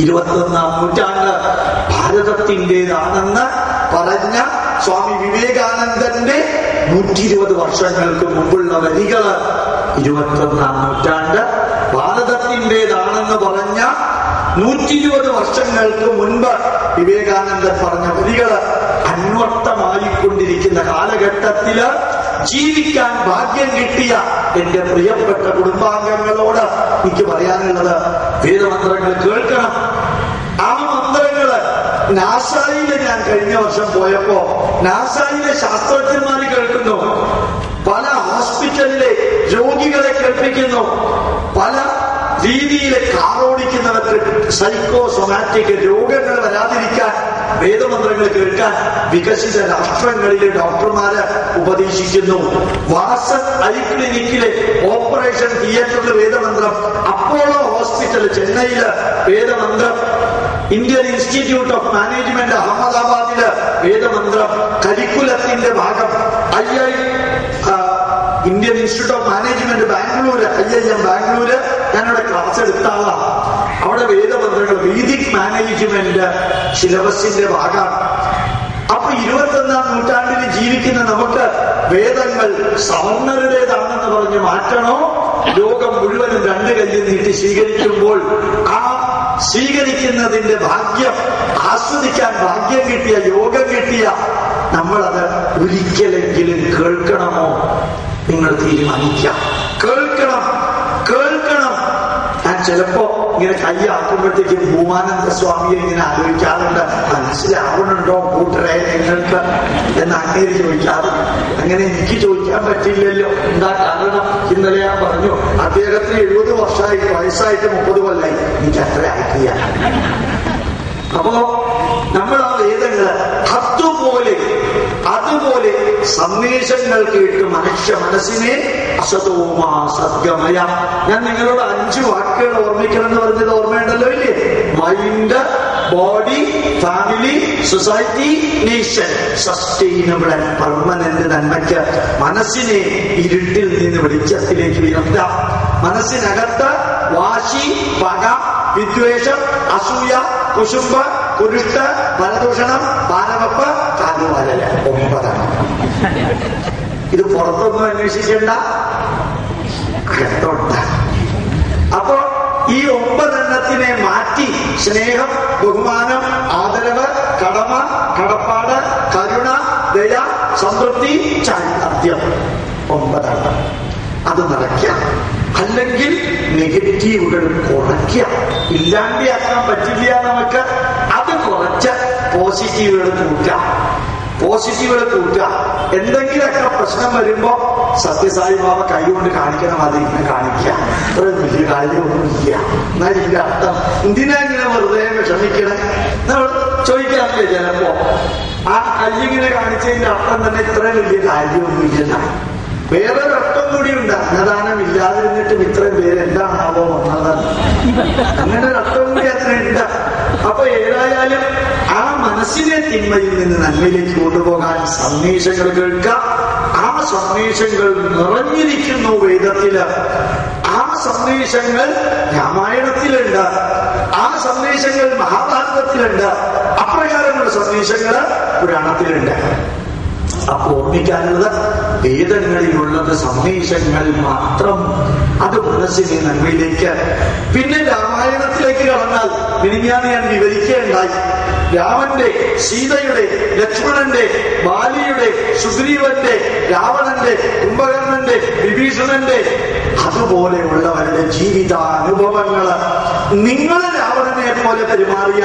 21ാം നൂറ്റാണ്ട് ഭാരതത്തിൻ്റെതാണെന്ന് പറഞ്ഞ സ്വാമി വിവേകാനന്ദന്റെ 120 വർഷങ്ങൾക്ക് മുമ്പുള്ള വരികള് 21ാം നൂറ്റാണ്ട് ഭാരതത്തിൻ്റെതാണെന്ന് പറഞ്ഞ 120 വർഷങ്ങൾക്ക് മുൻപ് വിവേകാനന്ദൻ പറഞ്ഞ വരികള് അന്വർത്ഥമായിക്കൊണ്ടിരിക്കുന്ന കാലഘട്ടത്തില് ജീവിക്കാൻ ഭാഗ്യം കിട്ടിയ എന്റെ പ്രിയപ്പെട്ട കുടുംബാംഗങ്ങളോട് എനിക്ക് പറയാനുള്ളത് വേദമന്ത്രങ്ങൾ കേൾക്കണം. ആ മന്ത്രങ്ങള് നാസായില് ഞാൻ കഴിഞ്ഞ വർഷം പോയപ്പോ നാസായിലെ ശാസ്ത്രജ്ഞന്മാര് കേൾക്കുന്നു, പല ഹോസ്പിറ്റലിലെ രോഗികളെ കേൾപ്പിക്കുന്നു, പല രീതിയിലെ കാറോടിക്കുന്നവർക്ക് സൈക്കോസൊമാറ്റിക് രോഗങ്ങൾ വരാതിരിക്കാൻ വേദമന്ത്രങ്ങൾ കേൾക്കാൻ വികസിത രാഷ്ട്രങ്ങളിലെ ഡോക്ടർമാര് ഉപദേശിക്കുന്നു. വാസൻ ഐ ക്ലിനിക്കിലെ ഓപ്പറേഷൻ തിയേറ്ററിൽ വേദമന്ത്രം, അപ്പോളോ ഹോസ്പിറ്റൽ ചെന്നൈയില് വേദമന്ത്രം, ഇന്ത്യൻ ഇൻസ്റ്റിറ്റ്യൂട്ട് ഓഫ് മാനേജ്മെന്റ് അഹമ്മദാബാദില് വേദമന്ത്രം, കരിക്കുലത്തിന്റെ ഭാഗം Indian institute of management Bangalore IIM Bangalore ഞാനവിടെ ക്ലാസ് എടുത്ത ആളാണ്. അവിടെ വേദമന്ത്രങ്ങൾ വേദിക് മാനേജ്മെന്റ് സിലബസിന്റെ ഭാഗമാണ്. അപ്പൊ 21ാം നൂറ്റാണ്ടിൽ ജീവിക്കുന്ന നമുക്ക് വേദങ്ങൾ സവർണരുടേതാണെന്ന് പറഞ്ഞ് മാറ്റണോ? ലോകം മുഴുവനും 2 കൈ നീട്ടി സ്വീകരിക്കുമ്പോൾ ആ സ്വീകരിക്കുന്നതിന്റെ ഭാഗ്യം ആസ്വദിക്കാൻ ഭാഗ്യം കിട്ടിയ, യോഗം കിട്ടിയ നമ്മളത് ഒരിക്കലെങ്കിലും കേൾക്കണമോ? നിങ്ങൾ തീരുമാനിക്കാം. കേൾക്കണം, കേൾക്കണം. ഞാൻ ചിലപ്പോ ഇങ്ങനെ കൈയാക്കുമ്പോഴത്തേക്കും ഭൂമാനന്ദ സ്വാമിയെ ഇങ്ങനെ ആലോചിക്കാറുണ്ട്, മനസ്സിലാവണുണ്ടോ കൂട്ടരെ നിങ്ങൾക്ക് എന്ന് അങ്ങനെ ചോദിക്കാറുണ്ട്. അങ്ങനെ എനിക്ക് ചോദിക്കാൻ പറ്റില്ലല്ലോ. എന്താ കാരണം? ഇന്നലെ ഞാൻ പറഞ്ഞു അദ്ദേഹത്തിന് 70 വർഷമായിട്ട്, വയസ്സായിട്ട് 30 കൊല്ലായി, എനിക്ക് അത്ര ആയിട്ടില്ല. അപ്പോ നമ്മൾ ആ വേദങ്ങള് അതുപോലെ സന്ദേശങ്ങൾ കേട്ട് മനുഷ്യ മനസ്സിനെ അസതോമാ സദ്ഗമയ. ഞാൻ നിങ്ങളോട് 5 വാക്കുകൾ ഓർമ്മിക്കണം എന്ന് പറഞ്ഞത് ഓർമ്മയുണ്ടല്ലോ ഇല്ലേ? Mind, body, family, society, nation. Sustainable and permanent നന്മയ്ക്ക് മനസ്സിനെ ഇരുട്ടിൽ നിന്ന് വെളിച്ചത്തിലേക്ക് ഉയർത്താം. മനസ്സിനകത്ത് വാശി, പക, വിദ്വേഷം, അസൂയ, കുശുമ്പ്, കുരുട്ട്, പരദൂഷണം, പാനവപ്പ്, കാലുവാലല 9. ഇത് പുറത്തൊന്നും അന്വേഷിക്കേണ്ട, അകത്തോട്ട്. അപ്പോ ഈ 9 മാറ്റി സ്നേഹം, ബഹുമാനം, ആദരവ്, കടമ, കടപ്പാട്, കരുണ, ദയ, സംതൃപ്തി, ചാരിതാർത്ഥ്യം 9. അത് നിറയ്ക്കാം. അല്ലെങ്കിൽ നെഗറ്റീവുകൾ കുറയ്ക്കാം. ഇല്ലാണ്ടിയാക്കാൻ പറ്റില്ല നമുക്ക്. അത് കുറച്ച് പോസിറ്റീവുകൾ കൂട്ടാം. എന്തെങ്കിലൊക്കെ പ്രശ്നം വരുമ്പോ സത്യസായി ബാബ കൈകൊണ്ട് കാണിക്കണം, അതിങ്ങനെ കാണിക്കാം. അത്ര വലിയ കാര്യമൊന്നുമില്ല. എന്നാൽ ഇതിന്റെ അർത്ഥം എന്തിനാ ഇങ്ങനെ വെറുതെ വിഷമിക്കണേ നമ്മൾ ചോദിക്കാറില്ലേ ചിലപ്പോ. ആ കയ്യിങ്ങനെ കാണിച്ചതിന്റെ അർത്ഥം തന്നെ ഇത്ര വലിയ കാര്യമൊന്നുമില്ല. വേറൊരു അർത്ഥം കൂടിയുണ്ട്. അന്നദാനം ഇല്ലാതിരുന്നിട്ടും ഇത്രയും പേര് എന്താണാവോ വന്നത്, അങ്ങനെ ഒരു അർത്ഥം കൂടി അത്രയുണ്ട്. അപ്പൊ ഏതായാലും ആ മനസ്സിനെ തിന്മയിൽ നിന്ന് നന്മയിലേക്ക് കൊണ്ടുപോകാൻ സന്ദേശങ്ങൾ കേൾക്കാം. ആ സന്ദേശങ്ങൾ നിറഞ്ഞിരിക്കുന്നു വേദത്തില്. ആ സന്ദേശങ്ങൾ രാമായണത്തിലുണ്ട്, ആ സന്ദേശങ്ങൾ മഹാഭാരതത്തിലുണ്ട്, അപ്രകാരമുള്ള സന്ദേശങ്ങൾ പുരാണത്തിലുണ്ട്. അപ്പൊ ഓർമ്മിക്കാനുള്ളത് വേദങ്ങളിലുള്ളത് സന്ദേശങ്ങൾ മാത്രം. അത് മനസ്സിനെ നന്മയിലേക്ക്. പിന്നെ രാമായണത്തിലേക്ക് കടന്നാൽ മിനിഞ്ഞാന്ന് ഞാൻ വിവരിക്കുകയുണ്ടായി. രാമന്റെ, സീതയുടെ, ലക്ഷ്മണന്റെ, ബാലിയുടെ, സുഗ്രീവന്റെ, രാവണന്റെ, കുംഭകർണന്റെ, വിഭീഷണന്റെ, അതുപോലെയുള്ളവരുടെ ജീവിതാനുഭവങ്ങള്. നിങ്ങൾ രാവണനെ പോലെ പെരുമാറിയ